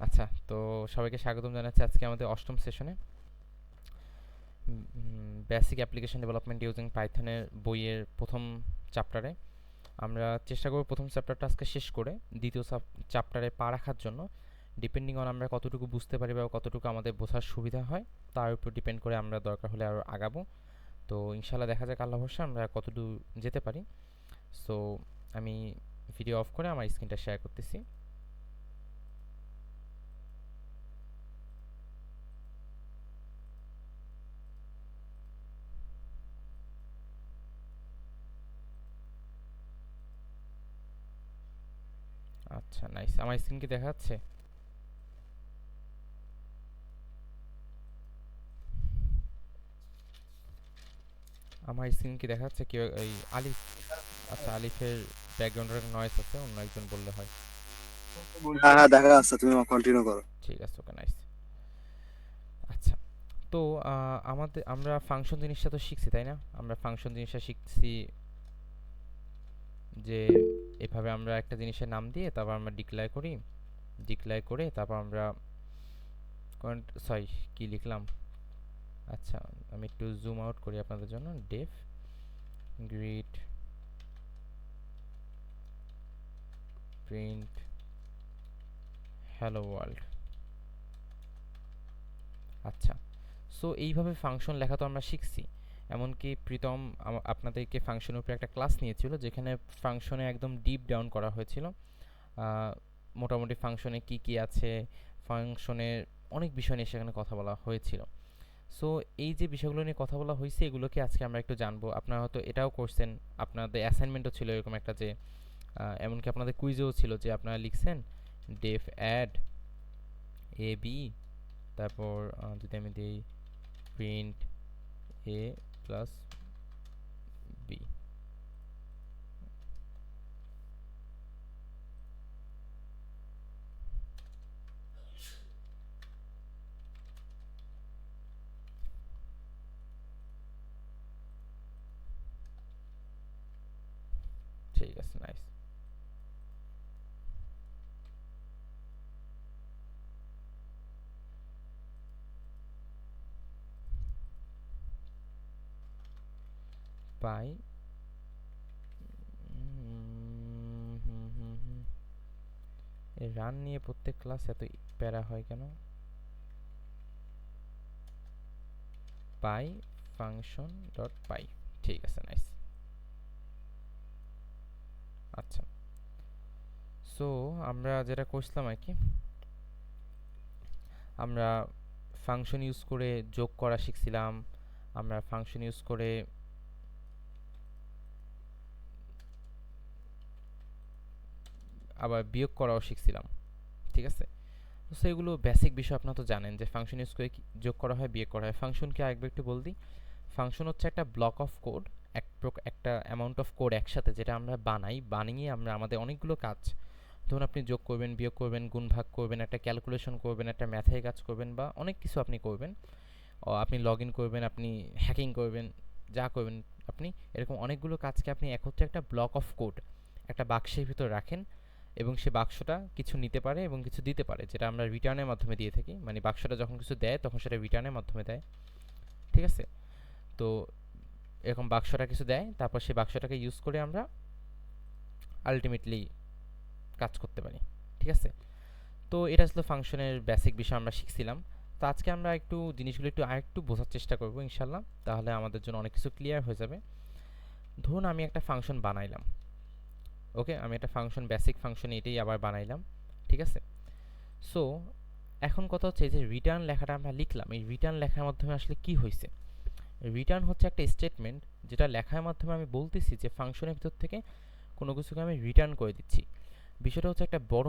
আচ্ছা, তো সবাইকে স্বাগতম জানাচ্ছি আজকে আমাদের অষ্টম সেশনে বেসিক অ্যাপ্লিকেশন ডেভেলপমেন্ট ইউজিং পাইথনের বইয়ের প্রথম চ্যাপ্টারে। আমরা চেষ্টা করব প্রথম চ্যাপ্টারটা আজকে শেষ করে দ্বিতীয় চ্যাপ্টারে পা রাখার জন্য। ডিপেন্ডিং অন আমরা কতটুকু বুঝতে পারি বা কতটুকু আমাদের বোঝার সুবিধা হয় তার উপর ডিপেন্ড করে আমরা দরকার হলে আরও আগাবো। তো ইনশাল্লাহ দেখা যাক আল্লাহ ভরসা আমরা কতটুকু যেতে পারি। সো আমি ভিডিও অফ করে আমার স্ক্রিনটা শেয়ার করতেছি। আচ্ছা, নাইস। আমার স্ক্রিন কি দেখা যাচ্ছে? আমার স্ক্রিন কি দেখা যাচ্ছে? কেউ এই আলিফ? আচ্ছা, আলিফের ব্যাকগ্রাউন্ডের নয়েজ আছে, অন্য একজন বললে হয়। হ্যাঁ হ্যাঁ, দেখা যাচ্ছে, তুমি কন্টিনিউ করো। ঠিক আছে, ওকে, নাইস। আচ্ছা, তো আমরা ফাংশন জিনিসটা তো শিখছি, তাই না? আমরা ফাংশন জিনিসটা শিখছি যে এভাবে আমরা একটা জিনিসের নাম দিয়ে তারপর আমরা ডিক্লেয়ার করি, ডিক্লেয়ার করে তারপর আমরা সরি, কি লিখলাম? আচ্ছা, আমি একটু জুম আউট করি আপনাদের জন্য। Def greet print hello world. আচ্ছা, সো এইভাবে ফাংশন লেখা তো আমরা শিখছি। এমনকি প্রীতম আপনাদেরকে ফাংশনের উপরে একটা ক্লাস নিয়েছিল যেখানে ফাংশনে একদম ডিপ ডাউন করা হয়েছিল। মোটামুটি ফাংশনে কি কি আছে, ফাংশনের অনেক বিষয় নিয়ে সেখানে কথা বলা হয়েছিল। সো এই যে বিষয়গুলো নিয়ে কথা বলা হয়েছে এগুলোকে আজকে আমরা একটু জানবো। আপনারা হয়তো এটাও করছেন, আপনাদের অ্যাসাইনমেন্টও ছিল এরকম একটা যে এমনকি আপনাদের কুইজও ছিল যে আপনারা লিখছেন ডেফ অ্যাড এ বি, তারপর যদি আমি দিই প্রিন্ট এ প্লাস বি। ঠিক আছে, নাইস। পাই এই রান নিয়ে প্রত্যেক ক্লাস এত প্যারা হয় কেন? পাই ফাংশন ডট পাই। ঠিক আছে, নাইস। আচ্ছা, সো আমরা যেটা করছিলাম আর কি, আমরা ফাংশন ইউজ করে যোগ করা শিখছিলাম, আমরা ফাংশন ইউজ করে আবার বিয়োগ করাও শিখছিলাম। ঠিক আছে, তো সেগুলো বেসিক বিষয়। আপনারা তো জানেন যে ফাংশন ইউজ করে যোগ করা হয়, বিয়োগ করা হয়। ফাংশনকে আরেকবার একটু বল দিই। ফাংশন হচ্ছে একটা ব্লক অফ কোড, একটা অ্যামাউন্ট অফ কোড একসাথে যেটা আমরা বানিয়ে আমরা আমাদের অনেকগুলো কাজ, ধরুন আপনি যোগ করবেন, বিয়োগ করবেন, গুণ ভাগ করবেন, একটা ক্যালকুলেশন করবেন, একটা ম্যাথের কাজ করবেন, বা অনেক কিছু আপনি করবেন। আপনি লগ ইন করবেন, আপনি হ্যাকিং করবেন, যা করবেন আপনি, এরকম অনেকগুলো কাজকে আপনি একত্রে একটা ব্লক অফ কোড একটা বাক্সের ভিতর রাখেন, এবং সে বাক্সটা কিছু নিতে পারে এবং কিছু দিতে পারে, যেটা আমরা রিটার্নের মাধ্যমে দিয়ে থাকি। মানে বাক্সটা যখন কিছু দেয় তখন সেটা রিটার্নের মাধ্যমে দেয়। ঠিক আছে, তো এরকম বাক্সটা কিছু দেয়, তারপর সেই বাক্সটাকে ইউজ করে আমরা আলটিমেটলি কাজ করতে পারি। ঠিক আছে, তো এটা আসলে ফাংশনের বেসিক বিষয় আমরা শিখছিলাম। তো আজকে আমরা একটু জিনিসগুলো আরেকটু বোঝার চেষ্টা করব ইনশাল্লাহ, তাহলে আমাদের জন্য অনেক কিছু ক্লিয়ার হয়ে যাবে। ধরুন আমি একটা ফাংশন বানাইলাম। ওকে, আমি একটা ফাংশন, বেসিক ফাংশন এটাই আবার বানাইলাম। ঠিক আছে, সো এখন কথা হচ্ছে যে রিটার্ন লেখাটা আমরা লিখলাম, এই রিটার্ন লেখার মাধ্যমে আসলে কি হয়েছে? রিটার্ন হচ্ছে একটা স্টেটমেন্ট যেটা লেখার মাধ্যমে আমি বলতেছি যে ফাংশনের ভিতর থেকে কোনো কিছুকে আমি রিটার্ন করে দিচ্ছি। বিষয়টা হচ্ছে একটা বড়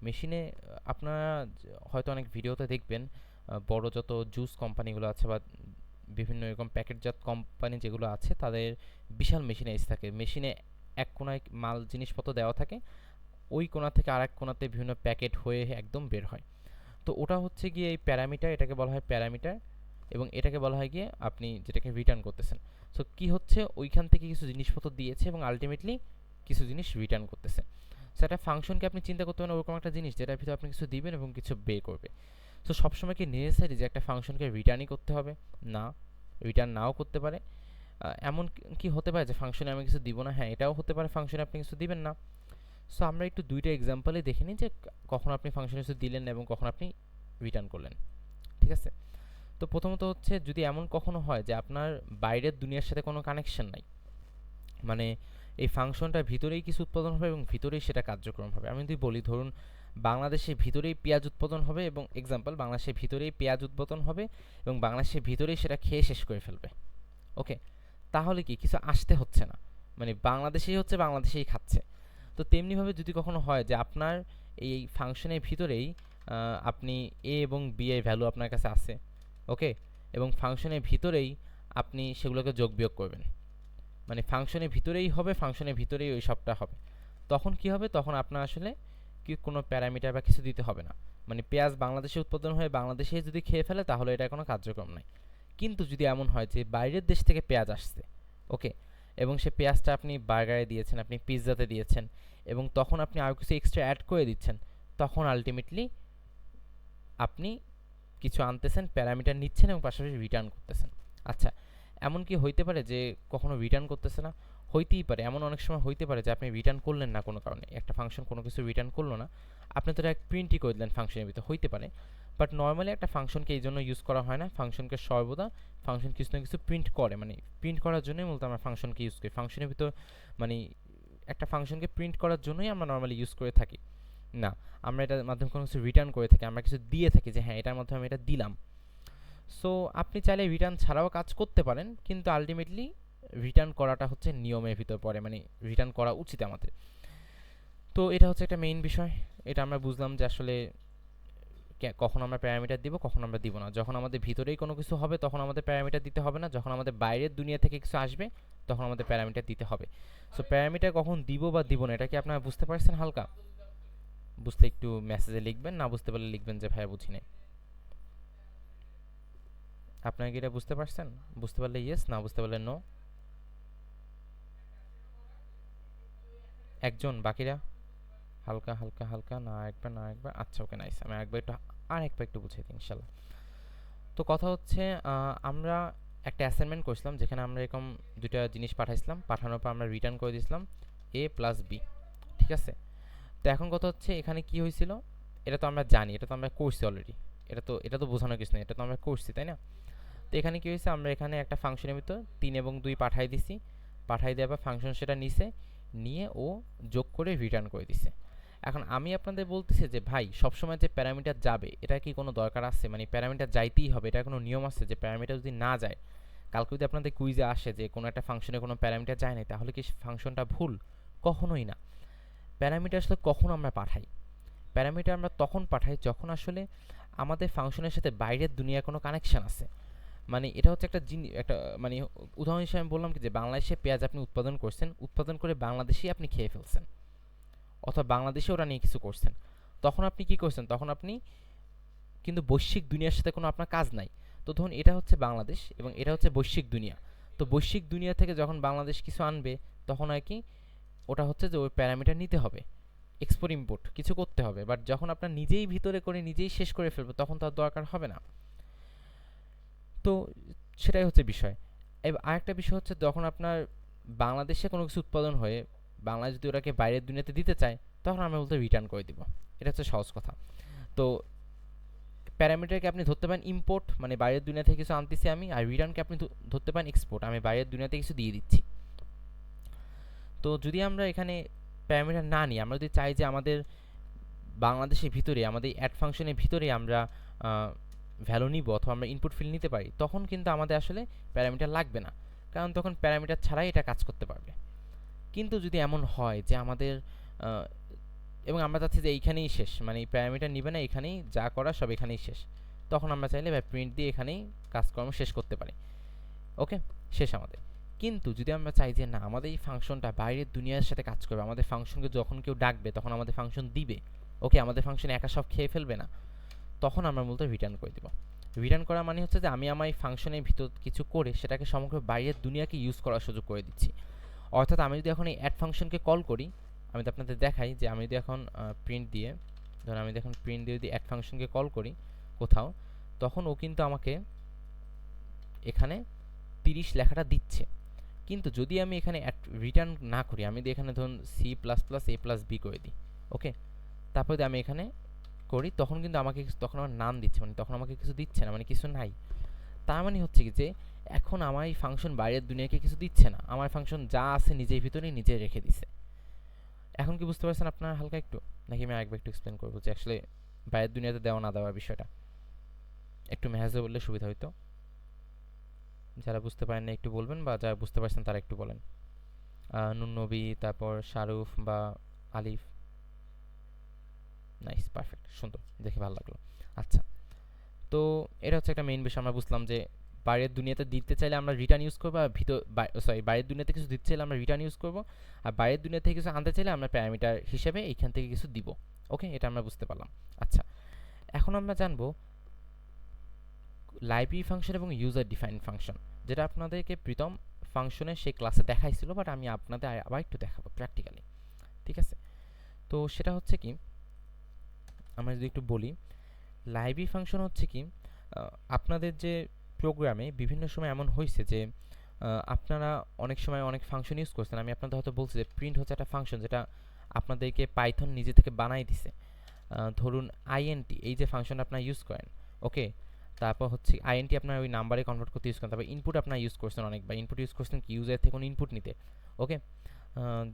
মেশিনে আপনারা হয়তো অনেক ভিডিওতে দেখবেন, বড় যত জুস কোম্পানিগুলো আছে বা বিভিন্ন এরকম প্যাকেটজাত কোম্পানি যেগুলো আছে তাদের বিশাল মেশিনারিজ থাকে। মেশিনে এক কোনায় মাল জিনিসপত্র দেওয়া থাকে, ওই কোণা থেকে আরেক কোণাতে বিভিন্ন প্যাকেট হয়ে একদম বের হয়। তো ওটা হচ্ছে গিয়ে এই প্যারামিটার, এটাকে বলা হয় প্যারামিটার, এবং এটাকে বলা হয় গিয়ে আপনি যেটাকে রিটার্ন করতেছেন। সো কি হচ্ছে, ওইখান থেকে কিছু জিনিসপত্র দিয়েছে এবং আলটিমেটলি কিছু জিনিস রিটার্ন করতেছে। সো একটা ফাংশনকে আপনি চিন্তা করতে পারেন ওরকম একটা জিনিস যেটার ভিতরে আপনি কিছু দিবেন এবং কিছু বে করবে। সো সবসময় কি নেসেসারি যে একটা ফাংশনকে রিটার্নই করতে হবে? না, রিটার্ন নাও করতে পারে। এমন কি হতে পারে যে ফাংশনে আমি কিছু দিব না? হ্যাঁ, এটাও হতে পারে ফাংশনে আপনি কিছু দিবেন না। সো আমরা একটু দুইটা এক্সাম্পলই দেখে নিই যে কখন আপনি ফাংশনে কিছু দিলেন এবং কখন আপনি রিটার্ন করলেন। ঠিক আছে? তো প্রথমত হচ্ছে যদি এমন কখনো হয় যে আপনার বাইরের দুনিয়ার সাথে কোনো কানেকশন নাই, মানে এই ফাংশনটার ভিতরেই কিছু উৎপাদন হবে এবং ভিতরেই সেটা কার্যক্রম হবে। আমি যদি বলি ধরুন বাংলাদেশের ভিতরেই পেঁয়াজ উৎপাদন হবে এবং এক্সাম্পল বাংলাদেশের ভিতরেই পেঁয়াজ উৎপাদন হবে এবং বাংলাদেশের ভিতরেই সেটা খেয়ে শেষ করে ফেলবে। ওকে, তাহলে কি কিছু আসতে হচ্ছে না, মানে বাংলাদেশেই হচ্ছে, বাংলাদেশেই খাচ্ছে। তো তেমনিভাবে যদি কখনো হয় যে আপনার এই ফাংশনের ভিতরেই আপনি এ এবং বি এর ভ্যালু আপনার কাছে আছে, ওকে, এবং ফাংশনের ভিতরেই আপনি সেগুলোকে যোগ বিয়োগ করবেন, মানে ফাংশনের ভিতরেই হবে, ফাংশনের ভিতরেই ওই সবটা হবে, তখন কি হবে? তখন আপনার আসলে কি কোনো প্যারামিটার বা কিছু দিতে হবে না। মানে পেঁয়াজ বাংলাদেশে উৎপাদন হয়ে বাংলাদেশে যদি খেয়ে ফেলে তাহলে এটা কোনো কার্যক্রম নাই। কিন্তু যদি এমন হয় যে বাইরের দেশ থেকে পেঁয়াজ আসছে, ওকে, এবং সে পেঁয়াজটা আপনি বার্গারে দিয়েছেন, আপনি পিৎজাতে দিয়েছেন, এবং তখন আপনি আরও কিছু এক্সট্রা অ্যাড করে দিচ্ছেন, তখন আলটিমেটলি আপনি কিছু আনতেছেন, প্যারামিটার নিচ্ছেন এবং পাশাপাশি রিটার্ন করতেছেন। আচ্ছা, এমন কি হইতে পারে যে কখনো রিটার্ন করতেছে না? হইতেই পারে। এমন অনেক সময় হইতে পারে যে আপনি রিটার্ন করলেন না কোনো কারণে, একটা ফাংশন কোনো কিছু রিটার্ন করলো না, আপনি তো এক প্রিন্টই করে দিলেন ফাংশনের ভিতরে, হইতে পারে। বাট নর্মালি একটা ফাংশনকে এই জন্য ইউজ করা হয় না, ফাংশনকে সর্বদা ফাংশন কিছু না কিছু প্রিন্ট করে, মানে প্রিন্ট করার জন্যই মূলত আমরা ফাংশনকে ইউজ করি ফাংশনের ভিতর, মানে একটা ফাংশনকে প্রিন্ট করার জন্যই আমরা নর্মালি ইউজ করে থাকি না। আমরা এটার মাধ্যমে কোনো কিছু রিটার্ন করে থাকি, আমরা কিছু দিয়ে থাকি যে হ্যাঁ এটার মাধ্যমে আমি এটা দিলাম। সো আপনি চাইলে রিটার্ন ছাড়াও কাজ করতে পারেন, কিন্তু আলটিমেটলি রিটার্ন করাটা হচ্ছে নিয়মের ভিতর পড়ে, মানে রিটার্ন করা উচিত আমাদের। তো এটা হচ্ছে একটা মেইন বিষয়। এটা আমরা বুঝলাম যে আসলে কখন আমরা প্যারামিটার দিব, কখন আমরা দিব না। যখন আমাদের ভিতরেই কোনো কিছু হবে তখন আমাদের প্যারামিটার দিতে হবে না, যখন আমাদের বাইরের দুনিয়া থেকে কিছু আসবে তখন আমাদের প্যারামিটার দিতে হবে। সো প্যারামিটার কখন দিব বা দিব না এটা কি আপনারা বুঝতে পারছেন? হালকা বুঝতে একটু মেসেজে লিখবেন, না বুঝতে পারলে লিখবেন যে ভাইয়া বুঝি নাই। আপনারা কি এটা বুঝতে পারছেন? বুঝতে পারলে ইয়েস, না বুঝতে পারলে নো। একজন, বাকিরা হালকা হালকা হালকা, না একবার, না একবার। আচ্ছা ওকে, নাইস। আমি একবার একটু আর একবার একটু বুঝিয়ে দিই ইনশাল্লাহ। তো কথা হচ্ছে আমরা একটা অ্যাসাইনমেন্ট করছিলাম যেখানে আমরা এরকম দুইটা জিনিস পাঠাইছিলাম, পাঠানোর পর আমরা রিটার্ন করে দিয়েছিলাম এ প্লাস বি। ঠিক আছে? তো এখন কথা হচ্ছে এখানে কি হয়েছিল, এটা তো আমরা জানি, এটা তো আমরা করছি অলরেডি, এটা তো বোঝানোর কিছু নেই, এটা তো আমরা করছি, তাই না? তো এখানে কি হয়েছে, আমরা এখানে একটা ফাংশনের ভিতর 3 এবং 2 পাঠাই দিছি, পাঠাই দেওয়ার পর ফাংশন সেটা নিছে, নিয়ে ও যোগ করে রিটার্ন করে দিছে। এখন আমি আপনাদের বলতেছি যে ভাই সবসময় যে প্যারামিটার যাবে এটা কি কোনো দরকার আছে? মানে প্যারামিটার যাইতেই হবে, এটা কোনো নিয়ম আছে যে প্যারামিটার যদি না যায়, কালকে যদি আপনাদের কুইজে আসে যে কোনো একটা ফাংশনে কোনো প্যারামিটার যায় না, তাহলে কি ফাংশনটা ভুল? কখনোই না। প্যারামিটার আসলে কখন আমরা পাঠাই? প্যারামিটার আমরা তখন পাঠাই যখন আসলে আমাদের ফাংশনের সাথে বাইরের দুনিয়ার কোনো কানেকশন আছে। মানে এটা হচ্ছে একটা একটা মানে উদাহরণ হিসেবে আমি বললাম কি যে বাংলাদেশে পেঁয়াজ আপনি উৎপাদন করছেন, উৎপাদন করে বাংলাদেশেই আপনি খেয়ে ফেলছেন, অথবা বাংলাদেশে ওরা নিয়ে কিছু করছেন, তখন আপনি কি করছেন? তখন আপনি কিন্তু বৈশ্বিক দুনিয়ার সাথে কোনো আপনার কাজ নাই। তো ধরুন এটা হচ্ছে বাংলাদেশ এবং এটা হচ্ছে বৈশ্বিক দুনিয়া। তো বৈশ্বিক দুনিয়া থেকে যখন বাংলাদেশ কিছু আনবে তখন আর কি ওটা হচ্ছে যে ওই প্যারামিটার নিতে হবে, এক্সপোর্ট ইম্পোর্ট কিছু করতে হবে। বাট যখন আপনার নিজেই ভিতরে করে নিজেই শেষ করে ফেলবে তখন তার দরকার হবে না। তো সেটাই হচ্ছে বিষয়। আরেকটা বিষয় হচ্ছে যখন আপনার বাংলাদেশে কোনো কিছু উৎপাদন হয়ে বাংলাদেশ যদি ওটাকে বাইরের দুনিয়াতে দিতে চায় তখন আমরা বলতে রিটার্ন করে দিব। এটা হচ্ছে সহজ কথা। তো প্যারামিটারকে আপনি ধরতে পারেন ইম্পোর্ট, মানে বাইরের দুনিয়া থেকে কিছু আনতেছি আমি, আর রিটার্নকে আপনি ধরতে পারেন এক্সপোর্ট, আমি বাইরের দুনিয়াতে কিছু দিয়ে দিচ্ছি। তো যদি আমরা এখানে প্যারামিটার না নিই, আমরা যদি চাই যে আমাদের বাংলাদেশের ভিতরে আমাদের অ্যাড ফাংশনের ভিতরে আমরা ভ্যালু নিব অথবা আমরা ইনপুট ফিল্ড নিতে পারি, তখন কিন্তু আমাদের আসলে প্যারামিটার লাগবে না, কারণ তখন প্যারামিটার ছাড়াই এটা কাজ করতে পারবে। কিন্তু যদি এমন হয় যে আমাদের এবং আমরা চাচ্ছি যে এইখানেই শেষ, মানে এই প্যারামিটার নিবে না, এখানেই যা করা সব এখানেই শেষ, তখন আমরা চাইলে প্রিন্ট দিয়ে এখানেই কাজকর্ম শেষ করতে পারি। ওকে, শেষ আমাদের। কিন্তু যদি আমরা চাই যে না আমাদের এই ফাংশনটা বাইরের দুনিয়ার সাথে কাজ করবে, আমাদের ফাংশনকে যখন কেউ ডাকবে তখন আমাদের ফাংশন দিবে, ওকে, আমাদের ফাংশন একা সব খেয়ে ফেলবে না, তখন আমরা মূলত রিটার্ন করে দেব। রিটার্ন করা মানে হচ্ছে যে আমি আমার এই ফাংশনের ভিতর কিছু করে সেটাকে সমগ্র বাইরের দুনিয়াকে ইউজ করার সুযোগ করে দিচ্ছি। অর্থাৎ আমি যদি এখন এই অ্যাড ফাংশনকে কল করি, আমি তো আপনাদের দেখাই যে আমি যদি এখন প্রিন্ট দিয়ে, ধরুন আমি এখন প্রিন্ট দিয়ে যদি অ্যাড ফাংশনকে কল করি কোথাও, তখন ও কিন্তু আমাকে এখানে 30 লেখাটা দিচ্ছে। কিন্তু যদি আমি এখানে রিটার্ন না করি, আমি যদি এখানে ধরুন C++A+B করে দিই, ওকে, তারপর যদি আমি এখানে করি, তখন কিন্তু আমাকে তখন আমার নাম দিচ্ছে, মানে তখন আমাকে কিছু দিচ্ছে না, মানে কিছু নাই। তার মানে হচ্ছে কি যে এখন আমার এই ফাংশন বাইরের দুনিয়াকে কিছু দিচ্ছে না, আমার ফাংশন যা আছে নিজের ভিতরেই নিজে রেখে দিছে। এখন কি বুঝতে পারছেন আপনারা হালকা একটু, নাকি আমি আরেকবার একটু এক্সপ্লেন করবো যে আসলে বাইরের দুনিয়াতে দেওয়া না দেওয়ার বিষয়টা একটু মেহাজে বললে সুবিধা হইতো। যারা বুঝতে পারেন না একটু বলবেন, বা যারা বুঝতে পারছেন তারা একটু বলেন। নুন নবী, তারপর শারুফ বা আলিফ। নাইস, পারফেক্ট, সুন্দর, দেখে ভালো লাগলো। আচ্ছা, তো এটা হচ্ছে একটা মেইন বিষয়। আমরা বুঝলাম যে বাইরের দুনিয়াতে দিতে চাইলে আমরা রিটার্ন ইউজ করবো, আর বাইরের দুনিয়াতে কিছু দিতে চাইলে আমরা রিটার্ন ইউজ করবো, আর বাইরের দুনিয়া থেকে কিছু আনতে চাইলে আমরা প্যারামিটার হিসেবে এইখান থেকে কিছু দিব। ওকে, এটা আমরা বুঝতে পারলাম। আচ্ছা, এখন আমরা জানবো লাইব্রেরি ফাংশন এবং ইউজার ডিফাইন ফাংশন, যেটা আপনাদেরকে প্রীতম ফাংশনের সেই ক্লাসে দেখাইছিল, বাট আমি আপনাদের আবার একটু দেখাবো প্র্যাকটিক্যালি। ঠিক আছে, তো সেটা হচ্ছে কি, আমরা যদি একটু বলি, লাইব্রেরি ফাংশন হচ্ছে কি, আপনাদের যে প্রোগ্রামে বিভিন্ন সময় এমন হয়েছে যে আপনারা অনেক সময় অনেক ফাংশন ইউজ করছেন। আমি আপনাদের হয়তো বলছি যে প্রিন্ট হচ্ছে একটা ফাংশন যেটা আপনাদেরকে পাইথন নিজে থেকে বানাই দিছে। ধরুন আইএনটি, এই যে ফাংশন আপনারা ইউজ করেন, ওকে, তারপর হচ্ছে আইএনটি আপনার ওই নাম্বারে কনভার্ট করতে ইউজ করেন। তারপর ইনপুট আপনারা ইউজ করছেন অনেকবার, ইনপুট ইউজ করছেন কি ইউজার থেকে কোনো ইনপুট নিতে, ওকে।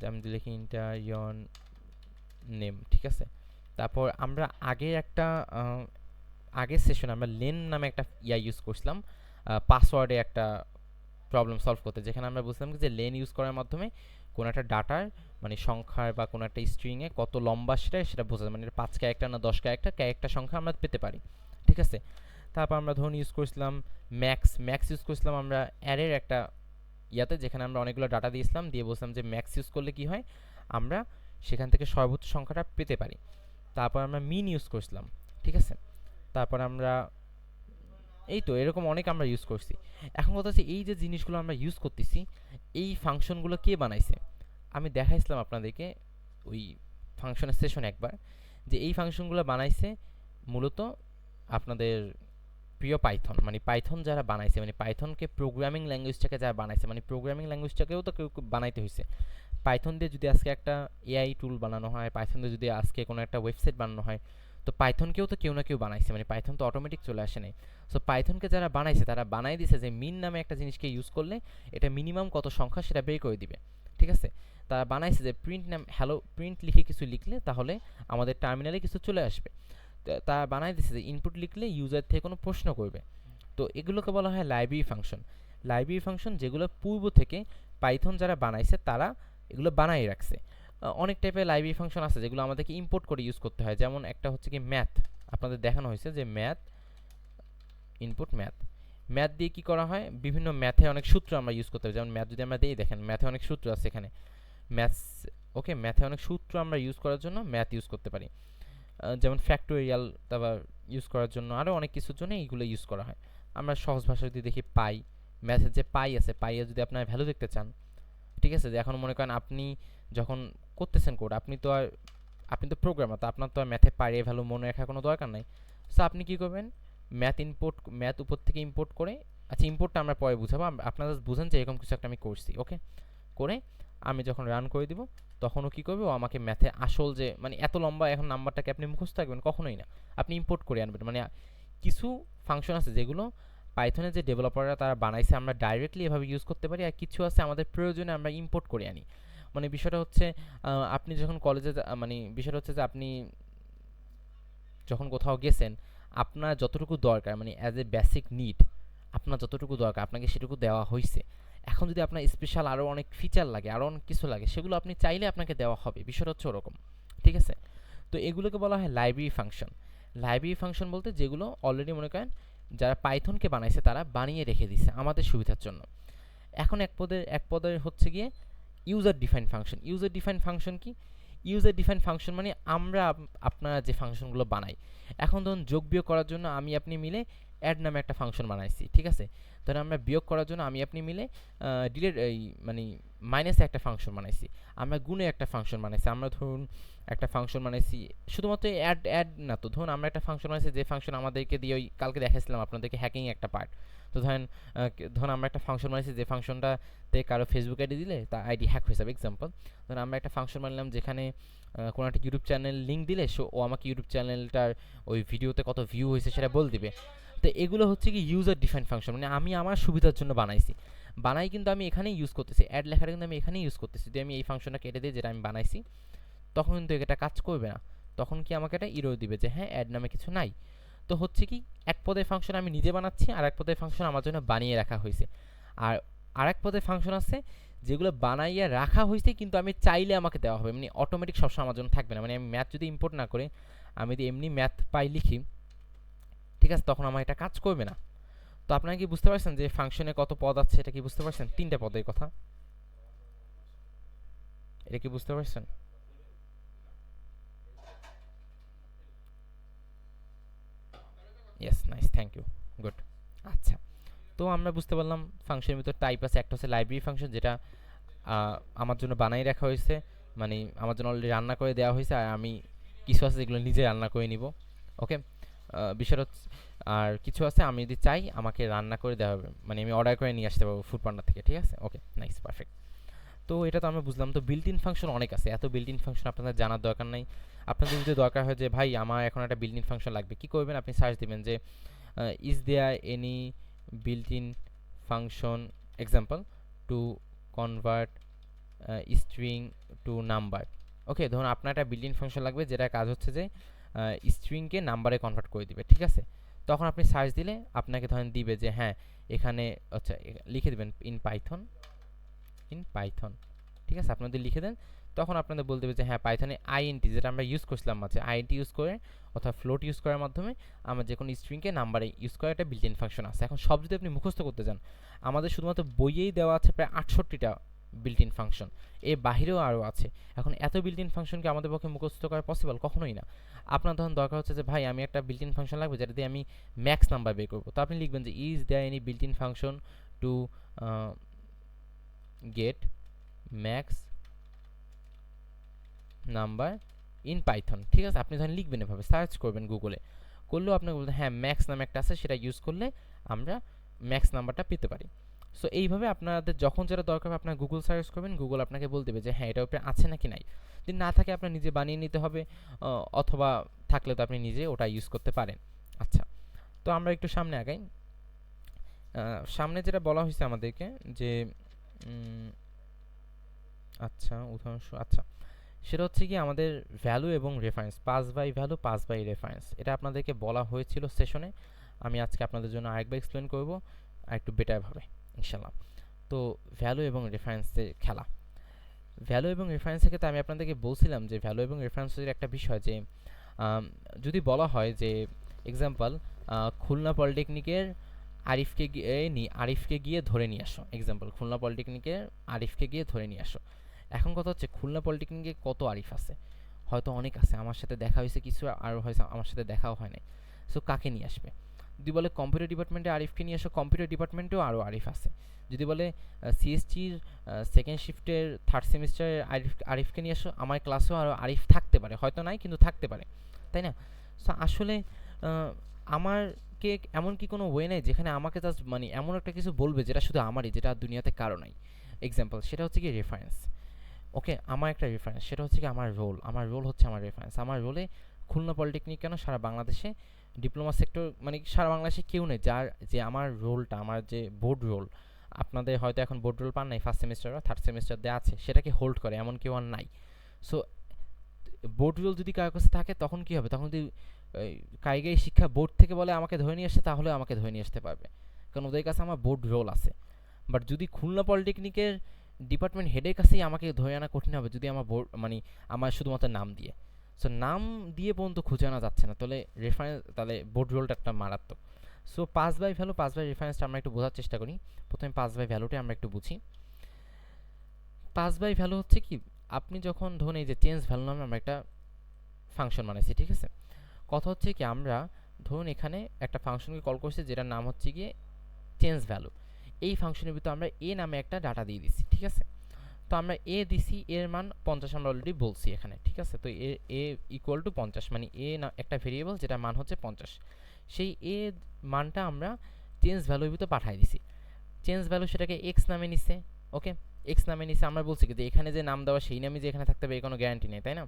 আমি লিখি ইন্টার ইয়র নেম, ঠিক আছে। তারপর আমরা আগের সেশনে আমরা লেন নামে একটা ইউজ করছিলাম পাসওয়ার্ডে একটা প্রবলেম সলভ করতে, যেখানে আমরা বুঝলাম যে লেন ইউজ করার মাধ্যমে কোনো একটা ডাটার মানে সংখ্যার বা কোনো একটা স্ট্রিংয়ে কত লম্বা সেটা বোঝা যায়, মানে 5 ক্যারেক্টার না 10 ক্যারেক্টার সংখ্যা আমরা পেতে পারি, ঠিক আছে। তারপর আমরা ধরুন ইউজ করছিলাম ম্যাক্স ইউজ করছিলাম আমরা অ্যারের একটা ইয়াতে, যেখানে আমরা অনেকগুলো ডাটা দিয়েছিলাম, দিয়ে বলছিলাম যে ম্যাক্স ইউজ করলে কি হয়, আমরা সেখান থেকে সর্বোচ্চ সংখ্যাটা পেতে পারি। তারপর আমরা মিন ইউজ করছিলাম, ঠিক আছে। তারপর আমরা এই তো এরকম অনেক আমরা ইউজ করছি। এখন কথা হচ্ছে এই যে জিনিসগুলো আমরা ইউজ করতেছি, এই ফাংশনগুলো কে বানাইছে? আমি দেখাইছিলাম আপনাদেরকে ওই ফাংশনের সেশন একবার, যে এই ফাংশনগুলো বানাইছে মূলত আপনাদের প্রিয় পাইথন, মানে পাইথন যারা বানাইছে, মানে পাইথনকে প্রোগ্রামিং ল্যাঙ্গুয়েজটাকে যারা বানাইছে, মানে প্রোগ্রামিং ল্যাঙ্গুয়েজটাকেও তো কেউ বানাইতে হয়েছে। পাইথন দিয়ে যদি আজকে একটা এআই টুল বানানো হয়, পাইথন দিয়ে যদি আজকে কোনো একটা ওয়েবসাইট বানানো হয়, তো পাইথনকেও তো কেউ না কেউ বানাইছে, মানে পাইথন তো অটোমেটিক চলে আসে নাই। সো পাইথনকে যারা বানাইছে তারা বানাই দিছে যে মিন নামে একটা জিনিসকে ইউজ করলে এটা মিনিমাম কত সংখ্যা সেটা বের করে দিবে, ঠিক আছে। তারা বানাইছে যে প্রিন্ট নাম হ্যালো প্রিন্ট লিখে কিছু লিখলে তাহলে আমাদের টার্মিনালে কিছু চলে আসবে। তারা বানাই দিছে যে ইনপুট লিখলে ইউজার থেকে কোনো প্রশ্ন করবে। তো এগুলোকে বলা হয় লাইব্রেরি ফাংশন। লাইব্রেরি ফাংশন যেগুলো পূর্ব থেকে পাইথন যারা বানাইছে তারা এগুলো বানাই রাখছে। অনেক টাইপের লাইব্রেরি ফাংশন আছে যেগুলো আমাদেরকে ইম্পোর্ট করে ইউজ করতে হয়, যেমন একটা হচ্ছে কি ম্যাথ, আপনাদের দেখানো হয়েছে যে ম্যাথ দিয়ে কি করা হয়, বিভিন্ন ম্যাথে অনেক সূত্র আমরা ইউজ করতে হয়। যেমন ম্যাথ যদি আমরা দিই, দেখেন ম্যাথে অনেক সূত্র আছে এখানে, ম্যাথস, ওকে, ম্যাথে অনেক সূত্র আমরা ইউজ করার জন্য ম্যাথ ইউজ করতে পারি। যেমন ফ্যাক্টোরিয়াল, তারপর ইউজ করার জন্য আরও অনেক কিছুর জন্য এইগুলো ইউজ করা হয়। আমরা সহজ ভাষায় যদি দেখি পাই, ম্যাথের যে পাই আছে, পাইয়ে যদি আপনার ভ্যালু দেখতে চান, ঠিক আছে, যে এখন মনে করেন আপনি যখন করতেছেন কোড, আপনি তো প্রোগ্রামার, তো আপনার তো আর ম্যাথে পাই এর ভ্যালু মনে রাখার কোনো দরকার নাই। সো আপনি কি করবেন, ম্যাথ উপর থেকে ইম্পোর্ট করে, আচ্ছা ইম্পোর্টটা আমরা পরে বুঝাবো, আপনারা জাস্ট বুঝেন যে এরকম কিছু একটা আমি করছি, ওকে, করে আমি যখন রান করে দিব তখনও কি করবে, ও আমাকে ম্যাথে আসল যে মানে এত লম্বা এখন নাম্বারটাকে আপনি মুখস্থ রাখবেন কখনোই না, আপনি ইম্পোর্ট করে আনবেন। মানে কিছু ফাংশন আছে যেগুলো পাইথনের যে ডেভেলপাররা তারা বানাইছে আমরা ডাইরেক্টলি এভাবে ইউজ করতে পারি, আর কিছু আছে আমাদের প্রয়োজনে আমরা ইম্পোর্ট করে আনি। মানে বিষয়টা হচ্ছে আপনি যখন কলেজে মানে বিষয়টা হচ্ছে যে আপনি যখন কোথাও গেছেন, আপনার যতটুকু দরকার মানে অ্যাজ এ বেসিক নিড, আপনার যতটুকু দরকার আপনাকে সেটুকু দেওয়া হয়েছে। এখন যদি আপনার স্পেশাল আরও অনেক ফিচার লাগে, আরও অনেক কিছু লাগে, সেগুলো আপনি চাইলে আপনাকে দেওয়া হবে, বিষয়টা হচ্ছে ওরকম, ঠিক আছে। তো এগুলোকে বলা হয় লাইব্রেরি ফাংশন। লাইব্রেরি ফাংশন বলতে যেগুলো অলরেডি মনে করেন যারা পাইথনকে বানাইছে তারা বানিয়ে রেখে দিছে আমাদের সুবিধার জন্য। এখন এক পদের হচ্ছে গিয়ে user define function. User define function কি? ইউজার ডিফাইন ফাংশন মানে আমরা আপনারা যে ফাংশনগুলো বানাই, এখন ধরুন যোগ বিয়োগ করার জন্য আমি আপনি মিলে অ্যাড নামে একটা ফাংশন বানাইছি, ঠিক আছে। ধরেন আমরা বিয়োগ করার জন্য আমি আপনি মিলে ডিলেট এই মানে মাইনাসে একটা ফাংশন বানাইছি, আমরা গুণে একটা ফাংশন বানাইছি, আমরা ধরুন একটা ফাংশন বানাইছি শুধুমাত্র অ্যাড অ্যাড না তো, ধরুন আমরা একটা ফাংশন বানাইছি যে ফাংশন আমাদেরকে দিয়ে ওই কালকে দেখাইছিলাম আপনাদেরকে হ্যাকিং একটা পার্ট। তো ধরেন আমরা একটা ফাংশন বানাইছি যে ফাংশনটাতে কারো ফেসবুক আইডি দিলে তার আইডি হ্যাক হয়ে যাবে এক্সাম্পল। ধরুন আমরা একটা ফাংশন বানালাম যেখানে কোনো একটা ইউটিউব চ্যানেল লিঙ্ক দিলে ও আমাকে ইউটিউব চ্যানেলটার ওই ভিডিওতে কত ভিউ হয়েছে সেটা বলে দিবে। তো এগুলো হচ্ছে কি ইউজার ডিফাইন ফাংশন, মানে আমি আমার সুবিধার জন্য বানাইছি, বানাই কিন্তু আমি এখানেই ইউজ করতেছি, অ্যাড লেখাটা কিন্তু আমি এখানেই ইউজ করতেছি। যদি আমি এই ফাংশনটা কেটে দিই যেটা আমি বানাইছি, তখন কিন্তু এটা কাজ করবে না, তখন কি আমাকে এটা ইরর দিবে যে হ্যাঁ অ্যাড নামে কিছু নাই। তো হচ্ছে কি এক পদের ফাংশন আমি নিজে বানাচ্ছি, আর এক পদের ফাংশন আমার জন্য বানিয়ে রাখা হয়েছে। আর আরেক পদের ফাংশন আছে যেগুলো বানাইয়া রাখা হয়েছে কিন্তু আমি চাইলে আমাকে দেওয়া হবে, মানে অটোমেটিক সবসময় আমার জন্য থাকবে না। মানে আমি ম্যাথ যদি ইম্পোর্ট না করে আমি যদি এমনি ম্যাথ পাই লিখি, ঠিক আছে, তখন আমার এটা কাজ করবে না। তো আপনারা কি বুঝতে পারছেন যে ফাংশনে কত পদ আছে? এটা কি বুঝতে পারছেন? 3টা পদের কথা, এটা কি বুঝতে পারছেন? Yes, nice, thank you, good. আচ্ছা, তো আমরা বুঝতে পারলাম ফাংশনের ভিতর টাইপ আছে, একটা হচ্ছে লাইব্রেরি ফাংশন যেটা আমার জন্য বানাই রাখা হয়েছে, মানে আমার জন্য অলরেডি রান্না করে দেওয়া হয়েছে, আর আমি কিছু আছে যেগুলো নিজে রান্না করে নিব। ওকে, বিষয়টা আর কিছু আছে আমি যদি চাই আমাকে রান্না করে দেওয়া হবে, মানে আমি অর্ডার করে নিয়ে আসতে পারবো ফুড পান্ডা থেকে, ঠিক আছে। ওকে, নাইস, পারফেক্ট। তো এটা তো আমরা বুঝলাম। তো বিল্ট ইন ফাংশন অনেক আছে, এত বিল্ট ইন ফাংশন আপনাদের জানার দরকার নাই। আপনাদের যদি দরকার হয় যে ভাই আমার এখন একটা বিল্ট ইন ফাংশন লাগবে, কি করবেন? আপনি সার্চ দিবেন যে is there any built in function example to convert string to number. Okay, ধরুন আপনার একটা বিল্ট ইন ফাংশন লাগবে যেটা কাজ হচ্ছে যে স্ট্রিংকে নাম্বারে কনভার্ট করে দিবে, ঠিক আছে। তখন আপনি সার্চ দিলে আপনাকে ধরেন দিবে যে হ্যাঁ এখানে, আচ্ছা লিখে দেবেন ইন পাইথন, ঠিক আছে। আপনাদের লিখে দেন, তখন আপনাদের বলতে হবে যে হ্যাঁ পাইথনে আইএনটি যেটা আমরা ইউজ করছিলাম মাঝে, আইএনটি ইউজ করে অথবা ফ্লোট ইউজ করার মাধ্যমে আমরা যে কোনো স্ট্রিংকে নাম্বারে ইউজ করার একটা বিল্ট ইন ফাংশন আছে। এখন সব যদি আপনি মুখস্থ করতে যান, আমাদের শুধুমাত্র বইয়েই দেওয়া আছে প্রায় 68টা বিল্ট ইন ফাংশন, এর বাহিরেও আরও আছে। এখন এত বিল্ট ইন ফাংশনকে আমাদের পক্ষে মুখস্থ করা পসিবল কখনোই না। আপনার তখন দরকার হচ্ছে যে ভাই আমি একটা বিল্ট ইন ফাংশন লাগবে যেটা দিয়ে আমি ম্যাক্স নাম্বার বের করবো। তো আপনি লিখবেন যে is there any built in function to get max number in Python, ঠিক আছে। আপনি ধরেন লিখবেন এভাবে, সার্চ করবেন গুগলে, করলেও আপনাকে বলতে হ্যাঁ ম্যাক্স নামে একটা আছে, সেটা ইউজ করলে আমরা ম্যাক্স নাম্বারটা পেতে পারি। সো এইভাবে আপনাদের যখন যেটা দরকার হবে আপনার গুগল সার্চ করবেন, গুগল আপনাকে বলে দেবে যে হ্যাঁ এটার উপরে আছে নাকি নাই। যদি না থাকে আপনার নিজে বানিয়ে নিতে হবে, অথবা থাকলে তো আপনি নিজে ওটা ইউজ করতে পারেন। আচ্ছা, তো আমরা একটু সামনে আগাই। সামনে যেটা বলা হয়েছে আমাদেরকে যে আচ্ছা আচ্ছা, সেটা হচ্ছে কি আমাদের ভ্যালু এবং reference, pass by value pass by reference, এটা আপনাদেরকে বলা হয়েছিল সেশনে। আমি আজকে আপনাদের জন্য আরেকবার এক্সপ্লেন করব আর একটু বেটারভাবে ইনশাল্লাহ। তো ভ্যালু এবং রেফারেন্সের খেলা, ভ্যালু এবং রেফারেন্সের ক্ষেত্রে আমি আপনাদেরকে বলছিলাম যে ভ্যালু এবং রেফারেন্সের একটা বিষয় যে যদি বলা হয় যে এক্সাম্পল খুলনা পলিটেকনিকের আরিফকে গিয়ে ধরে নিয়ে আসো, এক্সাম্পল খুলনা পলিটেকনিকের আরিফকে গিয়ে ধরে নিয়ে আসো। এখন কথা হচ্ছে খুলনা পলিটেকনিকে কত আরিফ আছে? হয়তো অনেক আছে, আমার সাথে দেখা হয়েছে কিছু, আর হয়তো আমার সাথে দেখাও হয় নাই। সো কাকে নিয়ে আসবে? যদি বলে কম্পিউটার ডিপার্টমেন্টে আরিফকে নিয়ে আসো, কম্পিউটার ডিপার্টমেন্টেও আরও আরিফ আছে। যদি বলে সিএসটির সেকেন্ড শিফটের থার্ড সেমিস্টারের আরিফকে নিয়ে আসো, আমার ক্লাসেও আরও আরিফ থাকতে পারে, হয়তো নাই কিন্তু থাকতে পারে, তাই না? সো আসলে আমারকে এমন কি কোনো ওয়ে নাই যেখানে আমাকে জাস্ট মানে এমন একটা কিছু বলবে যেটা শুধু আমারই, যেটা দুনিয়াতে কারো নাই। এক্সাম্পল সেটা হচ্ছে কি রেফারেন্স। ওকে, আমার একটা রেফারেন্স, সেটা হচ্ছে কি আমার রোল হচ্ছে আমার রেফারেন্স। আমার রোলে খুলনা পলিটেকনিক কেন সারা বাংলাদেশে ডিপ্লোমা সেক্টর, মানে সারা বাংলাদেশে কেউ নেই যার যে আমার রোলটা, আমার যে বোর্ড রোল, আপনাদের হয়তো এখন বোর্ড রোল পান নাই, ফার্স্ট সেমিস্টার বা থার্ড সেমিস্টার দেওয়া আছে, সেটাকে হোল্ড করে এমন কেউ আর নাই। সো বোর্ড রোল যদি কারোর কাছে থাকে তখন কি হবে? তখন যদি কারিগরি শিক্ষা বোর্ড থেকে বলে আমাকে ধরে নিয়ে আসতে, তাহলে আমাকে ধরে নিয়ে আসতে পারবে, কারণ ওদের কাছে আমার বোর্ড রোল আছে। বাট যদি খুলনা পলিটেকনিকের ডিপার্টমেন্ট হেডের কাছেই আমাকে ধরে আনা কঠিন হবে যদি আমার বোর্ড মানে আমার শুধুমাত্র নাম দিয়ে। সো নাম দিয়ে পর্যন্ত খুঁজে আনা যাচ্ছে না, তাহলে বোর্ড রোলটা একটা মারাত্মক। So pass by value pass by রেফারেন্সটা আমরা একটু বোঝার চেষ্টা করি। প্রথমে পাস বাই ভ্যালুটা আমরা একটু বুঝি। পাস বাই ভ্যালু হচ্ছে কি, আপনি যখন ধরুন এই যে চেঞ্জ ভ্যালু নামে আমরা একটা ফাংশন বানাইছি, ঠিক আছে। কথা হচ্ছে কি আমরা ধরুন এখানে একটা ফাংশনকে কল করছে যেটার নাম হচ্ছে গিয়ে চেঞ্জ ভ্যালু। এই ফাংশনের ভিতর আমরা এ নামে একটা ডাটা দিয়ে দিচ্ছি, ঠিক আছে। তো আমরা এ দিছি, এর মান 50 আমরা অলরেডি বলছি এখানে, ঠিক আছে। তো এ ইকুয়াল টু 50, মানে এ না একটা ভেরিয়েবল যেটার মান হচ্ছে 50। সেই এ মানটা আমরা চেঞ্জ ভ্যালুর ভিতর পাঠিয়ে দিছি। চেঞ্জ ভ্যালু সেটাকে এক্স নামে নিছে, ওকে। এক্স নামে নিছে, আমরা বলছি কি যে এখানে যে নাম দেওয়া সেই নামই যে এখানে থাকতে হবে এর কোনো গ্যারান্টি নেই, তাই না।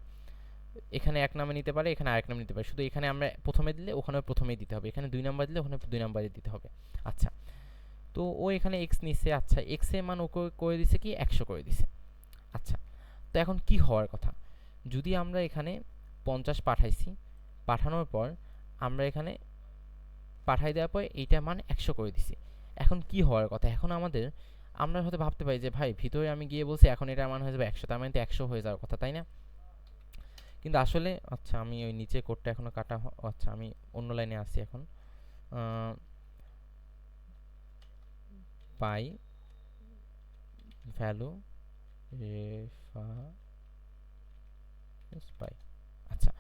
এখানে এক নামে নিতে পারে, এখানে আরেক নামে নিতে পারে, শুধু এখানে আমরা প্রথমে দিলে ওখানে প্রথমেই দিতে হবে, এখানে 2 নাম্বার দিলে ওখানে 2 নাম্বারে দিতে হবে। আচ্ছা, তো ও এখানে এক্স নিচ্ছে, আচ্ছা এক্স এর মান ও করে দিছে কি 100 করে দিছে। আচ্ছা, তো এখন কি হওয়ার কথা, যদি আমরা এখানে 50 পাঠাইছি, পাঠানোর পর আমরা এখানে পাঠাই দেওয়ার পর এইটার মান 100 করে দিছি, এখন কি হওয়ার কথা, এখন আমরা হয়তো ভাবতে পারি যে ভাই ভিতরে আমি গিয়ে বলছি এখন এটার মান হয়ে যাবে 100, তার মানে তো 100 হয়ে যাওয়ার কথা, তাই না। কিন্তু আসলে আচ্ছা আমি ওই নিচে কোডটা এখনো কাটা আচ্ছা আমি অন্য লাইনে আসি এখন। বাই ভ্যালু রেফারেন্স বাই, আচ্ছা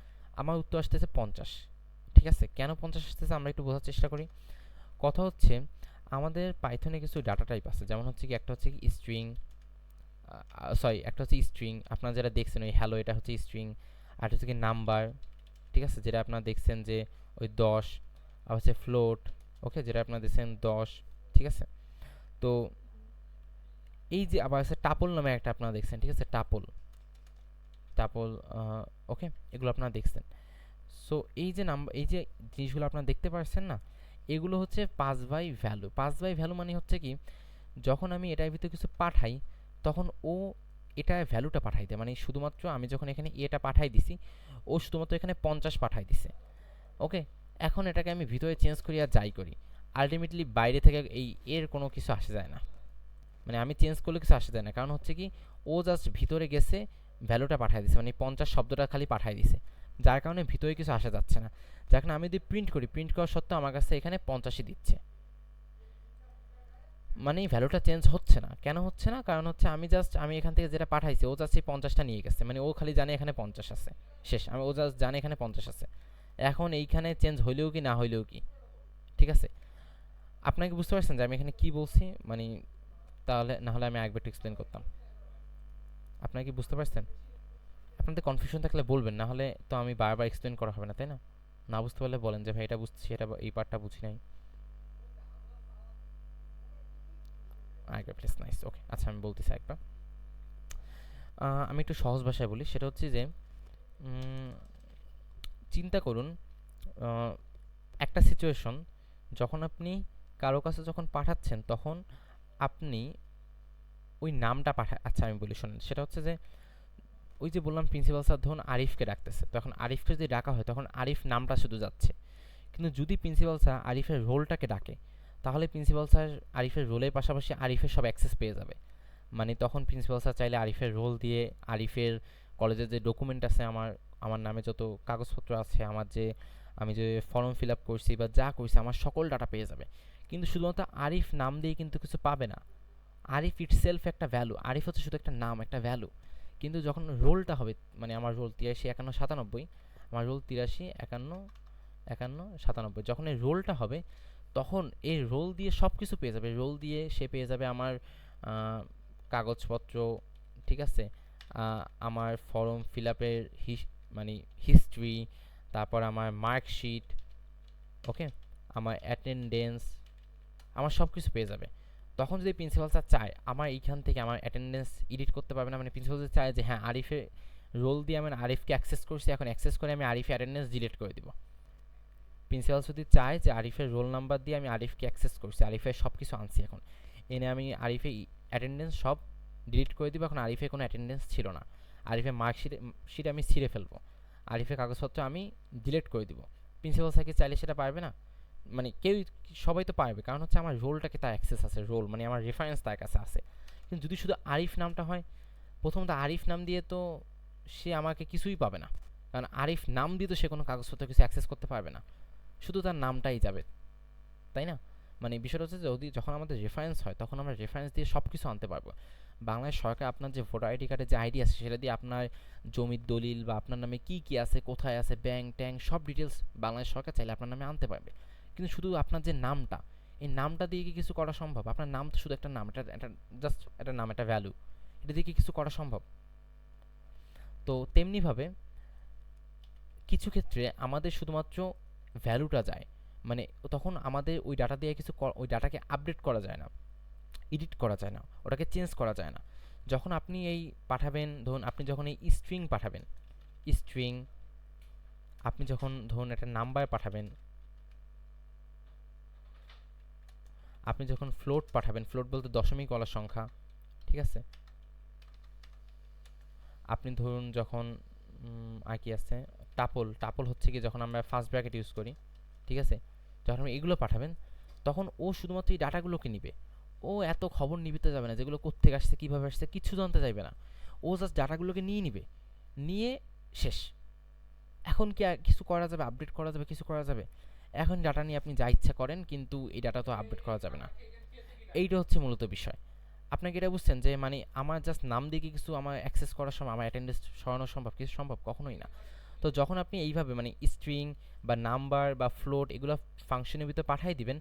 আমার উত্তর আসতেছে 50, ঠিক আছে। কেন 50 আসতেছে আমরা একটু বোঝার চেষ্টা করি। কথা হচ্ছে আমাদের পাইথনে কিছু ডাটা টাইপ আছে, যেমন হচ্ছে কি একটা হচ্ছে কি স্ট্রিং, সরি একটা হচ্ছে স্ট্রিং, আপনারা যারা দেখছেন ওই হ্যালো এটা হচ্ছে স্ট্রিং, আর হচ্ছে কি নাম্বার, ঠিক আছে, যেটা আপনারা দেখছেন যে ওই 10, আর হচ্ছে ফ্লোট, ওকে, যেটা আপনারা দেখছেন 10, ঠিক আছে। তো এই যে আবার আছে টাপল নামে একটা আপনারা দেখছেন, ঠিক আছে, টাপল টাপল, ওকে, এগুলো আপনারা দেখছেন। সো এই যে নাম্বার, এই যে জিনিসগুলো আপনারা দেখতে পাচ্ছেন না, এগুলো হচ্ছে pass by value. Pass by value মানে হচ্ছে কি যখন আমি এটার ভিতরে কিছু পাঠাই তখন ও এটা ভ্যালুটা পাঠাই দেয়, মানে শুধুমাত্র আমি যখন এখানে এটা পাঠাই দিছি ও শুধুমাত্র এখানে 50 পাঠাই দিছে, ওকে। এখন এটাকে আমি ভিতরে চেঞ্জ করি আর যাই করি, আলটিমেটলি বাইরে থেকে এই এর কোনো কিছু আসে যায় না, মানে আমি চেঞ্জ করলে কিছু আসে যায় না, কারণ হচ্ছে কি ও জাস্ট ভিতরে গেছে ভ্যালুটা পাঠাই দিছে, মানে 50 শব্দটা খালি পাঠাই দিছে, যার কারণে ভিতরে কিছু আসা যাচ্ছে না। যার কারণে আমি যদি প্রিন্ট করি, প্রিন্ট করা সত্ত্বেও আমার কাছে এখানে 50ই দিচ্ছে, মানে এই ভ্যালুটা চেঞ্জ হচ্ছে না। কেন হচ্ছে না, কারণ হচ্ছে আমি এখান থেকে যেটা পাঠাইছি ও জাস্ট এই 50টা নিয়ে গেছে, মানে ও খালি জানে এখানে 50 আছে, শেষ। ও জাস্ট জানে এখানে 50 আছে, এখন এইখানে চেঞ্জ হইলেও কি না হইলেও কি, ঠিক আছে। আপনাকে বুঝতে পারছেন যে আমি এখানে কি বলছি, মানে তাহলে না হলে আমি আরেকবার একটু এক্সপ্লেন করতাম। আপনারা কি বুঝতে পারছেন? আপনাদের কনফিউশন থাকলে বলবেন, না হলে তো আমি বারবার এক্সপ্লেন করা হবে না, তাই না। না বুঝতে পারলে বলেন যে ভাই এটা বুঝছি, এটা এই পার্টটা বুঝি নাই। আরেকবার প্লিজ, নাইস, ওকে। আচ্ছা আমি বলতেছি একবার, আমি একটু সহজ ভাষায় বলি, সেটা হচ্ছে যে চিন্তা করুন একটা সিচুয়েশন, যখন আপনি কারো কাছে যখন পাঠাচ্ছেন তখন আপনি ওই নামটা আচ্ছা আমি বলি শোনেন, সেটা হচ্ছে যে ওই যে বললাম প্রিন্সিপাল স্যার ধরুন আরিফকে ডাকতেছে, তখন আরিফকে যদি ডাকা হয় তখন আরিফ নামটা শুধু যাচ্ছে, কিন্তু যদি প্রিন্সিপাল স্যার আরিফের রোলটাকে ডাকে তাহলে প্রিন্সিপাল স্যার আরিফের রোলের পাশাপাশি আরিফের সব অ্যাক্সেস পেয়ে যাবে, মানে তখন প্রিন্সিপাল স্যার চাইলে আরিফের রোল দিয়ে আরিফের কলেজের যে ডকুমেন্ট আছে, আমার আমার নামে যত কাগজপত্র আছে, আমি যে ফর্ম ফিল আপ করছি বা যা করছি আমার সকল ডাটা পেয়ে যাবে, কিন্তু শুধুমাত্র আরিফ নাম দিয়ে কিন্তু কিছু পাবে না। আরিফ ইটসেলফ একটা ভ্যালু, আরিফ হচ্ছে শুধু একটা নাম, একটা ভ্যালু, কিন্তু যখন রোলটা হবে, মানে আমার রোল 83 51 97, আমার রোল 83 51 51 97, যখন এই রোলটা হবে তখন এই রোল দিয়ে সব কিছু পেয়ে যাবে, রোল দিয়ে সে পেয়ে যাবে আমার কাগজপত্র, ঠিক আছে, আমার ফর্ম ফিল আপের মানে হিস্ট্রি, তারপর আমার মার্কশিট, ওকে, আমার অ্যাটেন্ডেন্স, আমার সব কিছু পেয়ে যাবে। তখন যদি প্রিন্সিপাল স্যার চায় আমার এইখান থেকে আমার অ্যাটেন্ডেন্স এডিট করতে পারবে না, মানে প্রিন্সিপাল স্যার চায় যে হ্যাঁ আরিফের রোল দিয়ে আমি আরিফকে অ্যাক্সেস করছি, এখন অ্যাক্সেস করে আমি আরিফের অ্যাটেন্ডেন্স ডিলিট করে দিব। প্রিন্সিপাল যদি চায় যে আরিফের রোল নাম্বার দিয়ে আমি আরিফকে অ্যাক্সেস করছি, আরিফের সব কিছু আনছি, এখন এনে আমি আরিফের অ্যাটেন্ডেন্স সব ডিলিট করে দিব, এখন আরিফের কোনো অ্যাটেন্ডেন্স ছিল না, আরিফের মার্কশিট আমি ছিঁড়ে ফেলবো, আরিফের কাগজপত্র আমি ডিলিট করে দিব। প্রিন্সিপাল স্যারকে চাইলে সেটা পারবে না, মানে সবাই তো পারবে, কারণ হচ্ছে আমার রোলটাকে তার অ্যাক্সেস আছে, রোল মানে আমার রেফারেন্স তার কাছে আছে। কিন্তু যদি শুধু আরিফ নামটা হয়, প্রথমত আরিফ নাম দিয়ে তো সে আমাকে কিছুই পাবে না, কারণ আরিফ নাম দিয়ে তো সে কোনো কাগজপত্র কিছু অ্যাক্সেস করতে পারবে না, শুধু তার নামটাই যাবে, তাই না। মানে বিষয়টা হচ্ছে যদি যখন আমাদের রেফারেন্স হয় তখন আমরা রেফারেন্স দিয়ে সব কিছু আনতে পারবো, বাংলাদেশ সরকার আপনার যে ভোটার আইডি কার্ডের যে আইডি আছে সেটা দিয়ে আপনার জমির দলিল বা আপনার নামে কি কি আছে, কোথায় আছে, ব্যাংক ট্যাঙ্ক সব ডিটেলস বাংলাদেশ সরকার চাইলে আপনার নামে আনতে পারবে। কিন্তু শুধু আপনার যে নামটা, এই নামটা দিয়ে কি কিছু করা সম্ভব? আপনার নাম তো শুধু একটা নাম, এটা এটা জাস্ট একটা নাম, একটা ভ্যালু, এটা দিয়ে কি কিছু করা সম্ভব? তো তেমনিভাবে কিছু ক্ষেত্রে আমাদের শুধুমাত্র ভ্যালুটা যায়, মানে তখন আমাদের ওই ডাটা দিয়ে কিছু ওই ডাটাকে আপডেট করা যায় না, এডিট করা যায় না, ওটাকে চেঞ্জ করা যায় না। যখন আপনি এই পাঠাবেন, ধরুন আপনি যখন এই স্ট্রিং পাঠাবেন, স্ট্রিং, আপনি যখন ধরুন একটা নাম্বার পাঠাবেন, আপনি যখন ফ্লোট পাঠাবেন, ফ্লোট বলতে দশমিক ওয়ালা সংখ্যা, ঠিক আছে, আপনি ধরুন যখন আর কি আছে, টাপল, টাপল হচ্ছে কি যখন আমরা ফার্স্ট ব্র্যাকেট ইউজ করি, ঠিক আছে, যখন আপনি এগুলো পাঠাবেন তখন ও শুধুমাত্র এই ডাটাগুলোকে নিবে, ও এত খবর নিবিতে যাবে না যেগুলো কোত্থেকে আসছে, কীভাবে আসছে, কিছু জানতে চাইবে না, ও জাস্ট ডাটাগুলোকে নিয়ে নিবে, নিয়ে শেষ। এখন কি আর কিছু করা যাবে, আপডেট করা যাবে, কিছু করা যাবে? এখন ডাটা নিয়ে আপনি যা ইচ্ছা করেন, কিন্তু এই ডাটা তো আপডেট করা যাবে না। এইটা হচ্ছে মূলত বিষয়। আপনাকে এটা বুঝছেন যে মানে আমার জাস্ট নাম দিয়ে কি কিছু আমার অ্যাক্সেস করার সময় আমার অ্যাটেন্ডেন্স সরানো সম্ভব? কিছু সম্ভব? কখনোই না। তো যখন আপনি এইভাবে মানে স্ট্রিং বা নাম্বার বা ফ্লোট এগুলো ফাংশনের ভিতরে পাঠিয়ে দিবেন,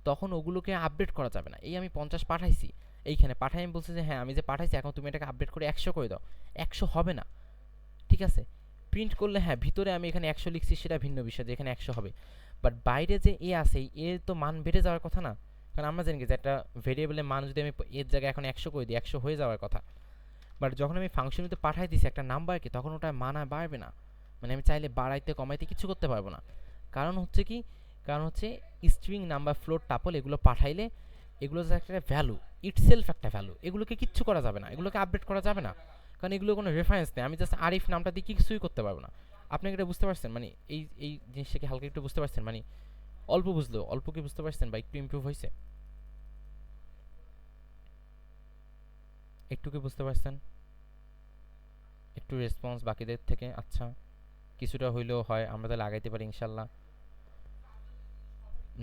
তখন ওগুলোকে আপডেট করা যাবে না। এই আমি 50 পাঠাইছি, এইখানে পাঠাই আমি বলছি যে হ্যাঁ আমি যে পাঠাইছি এখন তুমি এটাকে আপডেট করে 100 করে দাও, 100 হবে না, ঠিক আছে? প্রিন্ট করলে হ্যাঁ ভিতরে আমি এখানে 100 লিখছি সেটা ভিন্ন বিষয়, যে এখানে 100 হবে, বাট বাইরে যে এ আছে এর তো মান বেড়ে যাওয়ার কথা না। কারণ আমরা জানি যে একটা ভেরিয়েবলের মান যদি আমি এর জায়গায় এখন 100 করে দিই, 100 হয়ে যাওয়ার কথা, বাট যখন আমি ফাংশনতে পাঠাই দিছি একটা নাম্বারকে, তখন ওটা মান আর বাড়বে না। মানে আমি চাইলে বাড়াইতে কমাইতে কিছু করতে পারবো না। কারণ হচ্ছে কি, কারণ হচ্ছে স্ট্রিং, নাম্বার, ফ্লোট, টাপল এগুলো পাঠাইলে এগুলো যে একটা ভ্যালু, ইটসেলফ একটা ভ্যালু, এগুলোকে কিচ্ছু করা যাবে না, এগুলোকে আপডেট করা যাবে না, কারণ এগুলো কোনো রেফারেন্স নেই। আমি জাস্ট আরিফ নামটা দিয়ে কিছুই করতে পারবো না। আপনি এটা বুঝতে পারছেন? মানে এই এই জিনিসটাকে হালকা একটু বুঝতে পারছেন? মানে অল্প বুঝলেও অল্প কি বুঝতে পারছেন বা একটু ইমপ্রুভ হয়েছে? একটু কি বুঝতে পারছেন? একটু রেসপন্স বাকিদের থেকে? আচ্ছা, কিছুটা হইলেও হয়, আমরা তাহলে আগাইতে পারি ইনশাল্লাহ।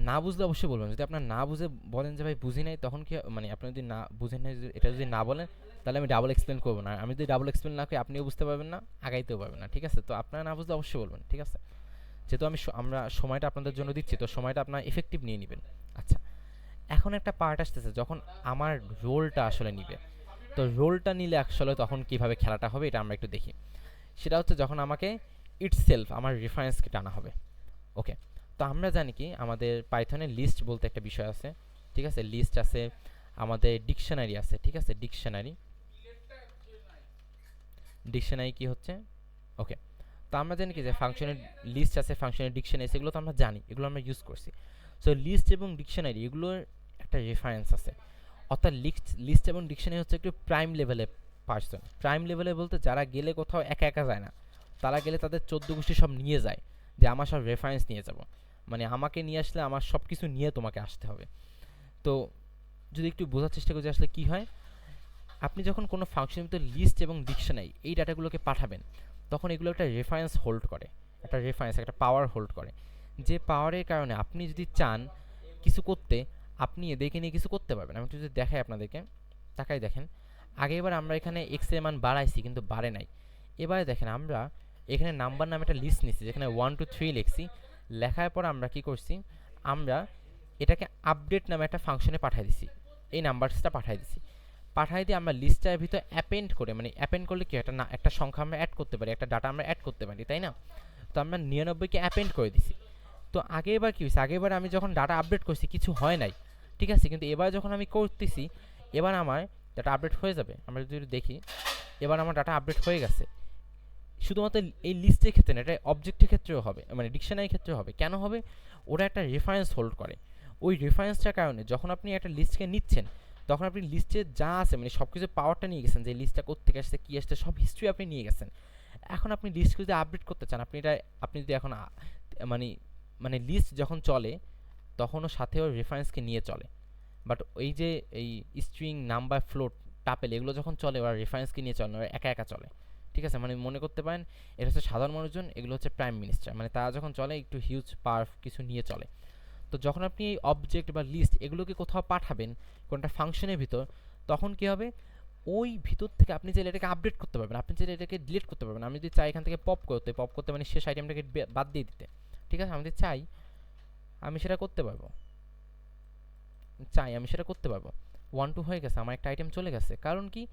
না বুঝলে অবশ্যই বলবেন। যদি আপনার না বুঝে বলেন যে ভাই বুঝি নাই, তখন কি মানে আপনি যদি না বুঝেন নাই, এটা যদি না বলেন, তাহলে আমি ডাবল এক্সপ্লেন করবো না। আমি যদি ডাবল এক্সপ্লেন না করি আপনিও বুঝতে পারবেন না, আগাইতেও পারবেন না, ঠিক আছে? তো আপনারা না বুঝলে অবশ্যই বলবেন, ঠিক আছে? যেহেতু আমরা সময়টা আপনাদের জন্য দিচ্ছি, তো সময়টা আপনার এফেক্টিভ নিয়ে নেবেন। আচ্ছা, এখন একটা পার্ট আসতেছে যখন আমার রোলটা আসলে নিবে। তো রোলটা নিলে আসলে তখন কিভাবে খেলাটা হবে এটা আমরা একটু দেখি। সেটা হচ্ছে যখন আমাকে ইটসেলফ আমার রেফারেন্সকে টানা হবে। ওকে, তো আমরা জানি কি আমাদের পাইথনে লিস্ট বলতে একটা বিষয় আছে, ঠিক আছে? লিস্ট আছে, আমাদের ডিকশনারি আছে, ঠিক আছে? ডিকশনারি, ডিকশনারি কি হচ্ছে? ওকে, তো আমরা জানি কি যে ফাংশনের লিস্ট আছে, ফাংশনের ডিকশনারি, সেগুলো তো আমরা জানি, এগুলো আমরা ইউজ করছি। সো লিস্ট এবং ডিকশনারি এগুলোর একটা রেফারেন্স আছে, অর্থাৎ লিস্ট এবং ডিকশনারি হচ্ছে একটু প্রাইম লেভেলে পার্সন। প্রাইম লেভেলে বলতে যারা গেলে কোথাও একা একা যায় না, তারা গেলে তাদের 14 গোষ্ঠী সব নিয়ে যায়, যে আমার সব রেফারেন্স নিয়ে যাব, মানে আমাকে নিয়ে আসলে আমার সব কিছু নিয়ে তোমাকে আসতে হবে। তো যদি একটু বোঝার চেষ্টা করি আসলে কি হয়, আপনি যখন কোনো ফাংশনের ভিতরে লিস্ট এবং ডিকশনারি এই ডাটাগুলোকে পাঠাবেন, তখন এগুলো একটা রেফারেন্স হোল্ড করে, একটা রেফারেন্স, একটা পাওয়ার হোল্ড করে, যে পাওয়ারের কারণে আপনি যদি চান কিছু করতে, আপনি এদেরকে নিয়ে কিছু করতে পারবেন। আমি একটু যদি দেখাই আপনাদেরকে, তাকাই দেখেন, আগে এবার আমরা এখানে এক্স এর মান বাড়াইছি কিন্তু বাড়ে নাই। এবারে দেখেন আমরা এখানে নাম্বার নামে একটা লিস্ট নিচ্ছি, যেখানে 1 to 3 লিখছি, লেখার পর আমরা কি করছি, আমরা এটাকে আপডেট নামে একটা ফাংশনে পাঠিয়ে দিছি, এই নাম্বারসটা পাঠিয়ে দিছি। পাঠিয়ে দিয়ে আমরা লিস্টের ভিতর অ্যাপেন্ড করে, মানে অ্যাপেন্ড করলে কি একটা না একটা সংখ্যা আমরা অ্যাড করতে পারি, একটা ডাটা আমরা অ্যাড করতে পারি, তাই না? তো আমরা 99কে অ্যাপেন্ড করে দিছি। তো আগে এবার কি হয়েছে, আগে এবার আমি যখন ডাটা আপডেট করছি কিছু হয় নাই, ঠিক আছে, কিন্তু এবার যখন আমি করতেছি, এবার আমার ডাটা আপডেট হয়ে যাবে। আমরা যদি দেখি, এবার আমার ডাটা আপডেট হয়ে গেছে। শুধুমাত্র এই লিস্টের ক্ষেত্রে না, এটা অবজেক্টের ক্ষেত্রেও হবে, মানে ডিকশনারির ক্ষেত্রেও হবে। কেন হবে? ওরা একটা রেফারেন্স হোল্ড করে। ওই রেফারেন্সটার কারণে যখন আপনি একটা লিস্টকে নিচ্ছেন, তখন আপনি লিস্টে যা আছে মানে সব কিছু পাওয়ারটা নিয়ে গেছেন, যে লিস্টটা কোত্থেকে আসছে, কী আসছে, সব হিস্ট্রি আপনি নিয়ে গেছেন। এখন আপনি লিস্টকে যদি আপডেট করতে চান, আপনি যদি এখন মানে মানে লিস্ট যখন চলে তখনও সাথেও রেফারেন্সকে নিয়ে চলে, বাট এই যে এই স্ট্রিং, নাম্বার, ফ্লোট, টাপেল এগুলো যখন চলে, ওরা রেফারেন্সকে নিয়ে চলে, ওরা একা একা চলে, ঠিক আছে? মানে মনে করতে পারেন এটা হচ্ছে সাধারণ মানুষজন, এগুলো হচ্ছে প্রাইম মিনিস্টার, মানে তারা যখন চলে একটু হিউজ পাওয়ার কিছু নিয়ে চলে। তো যখন আপনি এই অবজেক্ট বা লিস্ট এগুলোকে কোথাও পাঠাবেন কোনটা ফাংশনের ভিতর, তখন কি হবে, ওই ভিতর থেকে আপনি চাইলে এটাকে আপডেট করতে পারবেন, আপনি চাইলে এটাকে ডিলিট করতে পারবেন। আমি যদি চাই এখান থেকে পপ করতে মানে শেষ আইটেমটাকে বাদ দিয়ে দিতে, ঠিক আছে, আমি যদি চাই আমি সেটা করতে পারবো, আমি সেটা করতে পারবো। 1 2 হয়ে গেছে, আমার একটা আইটেম চলে গেছে। কারণ কি,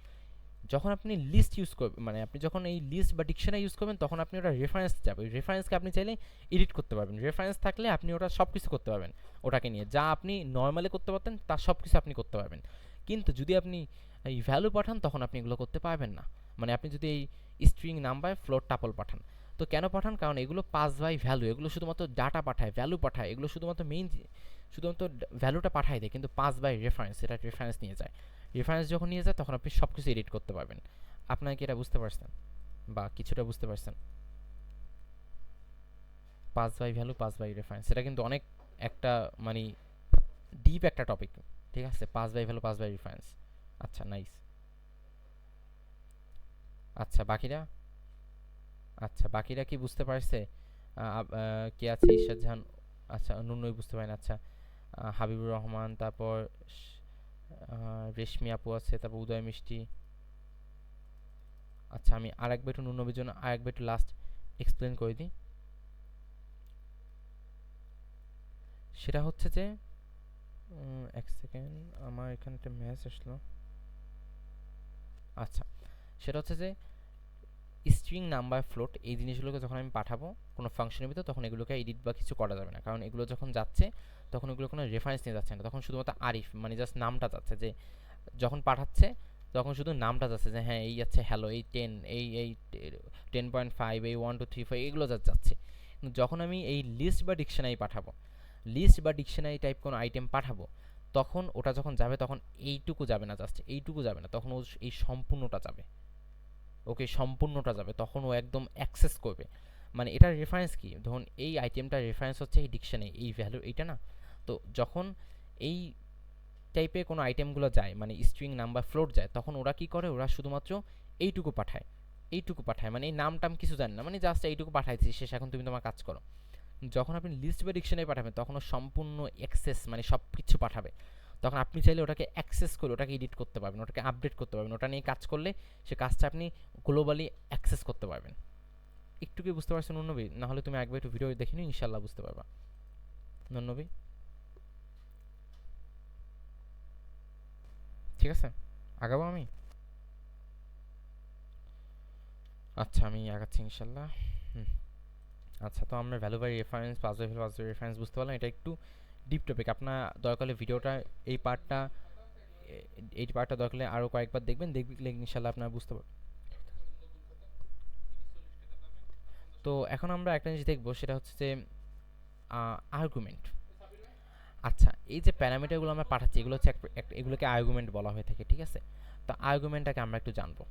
যখন আপনি লিস্ট ইউজ করবেন, মানে আপনি যখন এই লিস্ট বা ডিকশনারি ইউজ করবেন, তখন আপনি ওটা রেফারেন্স যাবে, ওই রেফারেন্সকে আপনি চাইলে এডিট করতে পারবেন। রেফারেন্স থাকলে আপনি ওটা সব কিছু করতে পারবেন ওটাকে নিয়ে, যা আপনি নর্মালি করতে পারতেন তার সব কিছু আপনি করতে পারবেন। কিন্তু যদি আপনি এই ভ্যালু পাঠান তখন আপনি এগুলো করতে পারবেন না। মানে আপনি যদি এই স্ট্রিং নাম্বার ফ্লোট টাপল পাঠান, তো কেন পাঠান, কারণ এগুলো পাস বাই ভ্যালু, এগুলো শুধুমাত্র ডাটা পাঠায়, ভ্যালু পাঠায়, এগুলো শুধুমাত্র শুধুমাত্র ভ্যালুটা পাঠায় দেয়, কিন্তু পাস বাই রেফারেন্স, এটা রেফারেন্স নিয়ে যায়। রেফারেন্স যখন নিয়ে যায় তখন আপনি সব কিছু এডিট করতে পারবেন। আপনারা কি এটা বুঝতে পারছেন বা কিছুটা বুঝতে পারছেন? Pass by value, pass by reference, এটা কিন্তু অনেক একটা মানে ডিপ একটা টপিক, ঠিক আছে, pass by value, pass by reference. আচ্ছা, নাইস। আচ্ছা বাকিরা, বাকিরা কি বুঝতে পারছে? কে আছে? ঈশ্বর জাহান, আচ্ছা নুনই বুঝতে পারেন, আচ্ছা হাবিবুর রহমান, তারপর রেশমি আপু আছে, তারপর উদয় মিষ্টি। আচ্ছা আমি আরেকবার একটু নুনবির জন্য আরেকবার একটু লাস্ট এক্সপ্লেন করে দিই। সেটা হচ্ছে যে এক সেকেন্ড, আমার এখানে একটা মেসেজ আসলো। আচ্ছা, সেটা হচ্ছে যে স্ট্রিং নাম্বার ফ্লোট এই জিনিসগুলোকে যখন আমি পাঠাবো কোনো ফাংশনের ভিতর, তখন এগুলোকে এডিট বা কিছু করা যাবে না, কারণ এগুলো যখন যাচ্ছে তখন এগুলো কোনো রেফারেন্স নিয়ে যাচ্ছে না, তখন শুধুমাত্র আরিফ মানে জাস্ট নামটা যাচ্ছে, যে যখন পাঠাচ্ছে তখন শুধু নামটা যাচ্ছে, যে হ্যাঁ এই যাচ্ছে হ্যালো, এই 10, এই 10.5, এই 1 2 3 4 এগুলো যাচ্ছে। কিন্তু যখন আমি এই লিস্ট বা ডিকশনারি পাঠাবো, লিস্ট বা ডিকশনারি টাইপ কোনো আইটেম পাঠাবো, তখন ওটা যখন যাবে তখন এইটুকু যাবে না, জাস্ট এইটুকু যাবে না, তখন ও এই সম্পূর্ণটা যাবে, ওকে সম্পূর্ণটা যাবে, তখন ও একদম অ্যাক্সেস করবে। মানে এটার রেফারেন্স কি, ধরুন এই আইটেমটার রেফারেন্স হচ্ছে এই ডিকশনারি, এই ভ্যালু এইটা না। তো যখন এই টাইপের কোনো আইটেমগুলো যায়, মানে স্ট্রিং নাম্বার ফ্লোট যায়, তখন ওরা কি করে, ওরা শুধুমাত্র এইটুকু পাঠায়, মানে এই নাম টাম কিছু জানে না, মানে জাস্ট এইটুকু পাঠাইছি শেষ, এখন তুমি তোমার কাজ করো। যখন আপনি লিস্ট বা ডিকশনারি পাঠাবেন তখন ও সম্পূর্ণ অ্যাক্সেস মানে সব কিছু পাঠাবে, তখন আপনি চাইলে ওটাকে অ্যাক্সেস করে ওটাকে এডিট করতে পারবেন, ওটাকে আপডেট করতে পারবেন, ওটা নিয়ে কাজ করলে সে কাজটা আপনি গ্লোবালি অ্যাক্সেস করতে পারবেন। একটু কি বুঝতে পারছেন নন্নবী? না হলে তুমি একবার একটু ভিডিও দেখে নিও, ইনশাল্লাহ বুঝতে পারবা। নন্নবী ঠিক আছে, আগাবো আমি? আচ্ছা আমি আগাচ্ছি ইনশাল্লাহ। হুম, আচ্ছা তো আমরা value by reference, pass by value, pass by reference বুঝতে পারলাম, এটা একটু ডিপ টপিক। আপনার দরকার হলে ভিডিওটা এই পার্টটা দরকার হলে আরও কয়েকবার দেখবেন, দেখলে ইনশাল্লাহ আপনারা বুঝতে পারবেন। তো এখন আমরা একটা জিনিস দেখবো, সেটা হচ্ছে যে আর্গুমেন্ট। আচ্ছা এই যে প্যারামিটারগুলো আমরা পাঠাচ্ছি, এগুলো হচ্ছে এগুলোকে আর্গুমেন্ট বলা হয়ে থাকে, ঠিক আছে। তো আর্গুমেন্টটাকে আমরা একটু জানবো।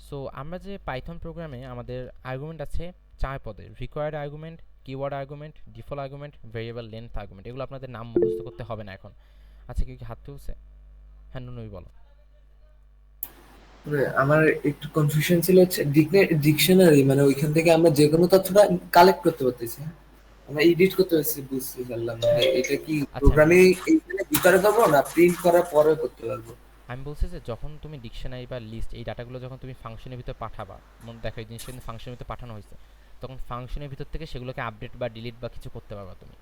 সো আমরা যে পাইথন প্রোগ্রামে আমাদের আর্গুমেন্ট আছে 4 পদের: required argument, keyword argument, default argument, variable length argument. এগুলো আপনাদের নাম মুখস্থ করতে হবে না এখন। আচ্ছা কেউ কি হাত তুলছে? হ্যাঁ নুনুই বলো। মানে আমার একটু কনফিউশন ছিল হচ্ছে ডিকশনারি মানে ওইখান থেকে আমরা যে কোনো তথ্যটা কালেক্ট করতে পারতেছি, হ্যাঁ? আমরা এডিট করতে পারছি, বুঝতে পারলাম না যে এটা কি আচ্ছা প্রোগ্রামে এইখানে ভিতরে করবো না প্রিন্ট করার পরে করতে পারবো? আমি বলছি যে যখন তুমি ডিকশনারি বা লিস্ট এই ডাটাগুলো যখন তুমি ফাংশনের ভিতর পাঠাবা, মনে দেখো এই জিনিসটা কিন্তু ফাংশনের ভিতর পাঠানো হয়েছে, তখন ফাংশনের ভিতর থেকে সেগুলোকে আপডেট বা ডিলিট বা কিছু করতে পারবা তুমি।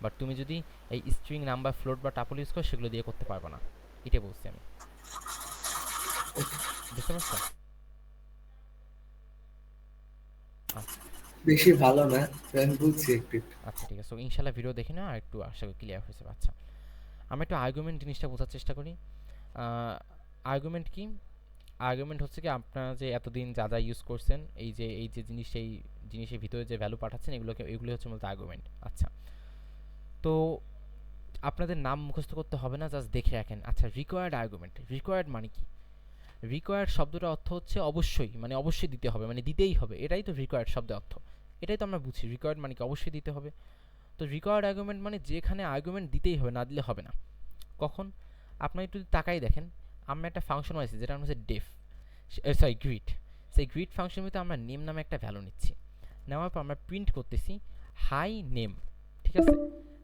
বাট তুমি যদি এই স্ট্রিং নাম্বার ফ্লোট বা টাপল ইউজ করো, সেগুলো দিয়ে করতে পারবা না, এটা বলছি আমি। বুঝতে পারছো? আচ্ছা বেশি ভালো না, আমি বুঝছি একটু একটু। আচ্ছা ঠিক আছে, ইনশাল্লাহ ভিডিও দেখে না আর একটু আশা করি ক্লিয়ার হয়েছে। আচ্ছা আমরা একটু আর্গুমেন্ট জিনিসটা বোঝার চেষ্টা করি। আর্গুমেন্ট কি? আর্গুমেন্ট হচ্ছে কি, আপনারা যে এতদিন যা যা ইউজ করছেন, এই যে জিনিস, এই জিনিসের ভিতরে যে ভ্যালু পাঠাচ্ছেন, এগুলো হচ্ছে মূলত আর্গুমেন্ট। আচ্ছা তো আপনাদের নাম মুখস্থ করতে হবে না, জাস্ট দেখে রাখেন। আচ্ছা রিকোয়ার্ড আর্গুমেন্ট, রিকোয়ার্ড মানে কি? রিকোয়ার্ড শব্দটার অর্থ হচ্ছে অবশ্যই, মানে অবশ্যই দিতে হবে, মানে দিতেই হবে, এটাই তো রিকোয়ার্ড শব্দের অর্থ, এটাই তো আমরা বুঝি। রিকোয়ার্ড মানে কি? অবশ্যই দিতে হবে। তো রিকোয়ার্ড আর্গুমেন্ট মানে যেখানে আর্গুমেন্ট দিতেই হবে, না দিলে হবে না। কখন? আপনার একটু তাকাই দেখেন, আমরা একটা ফাংশন আছে যেটা হচ্ছে ডেফ, গ্রিট। সেই গ্রিট ফাংশনের ভিতরে আমরা নেম নামে একটা ভ্যালু নিচ্ছি, নেওয়ার পর আমরা প্রিন্ট করতেছি হাই নেম, ঠিক আছে।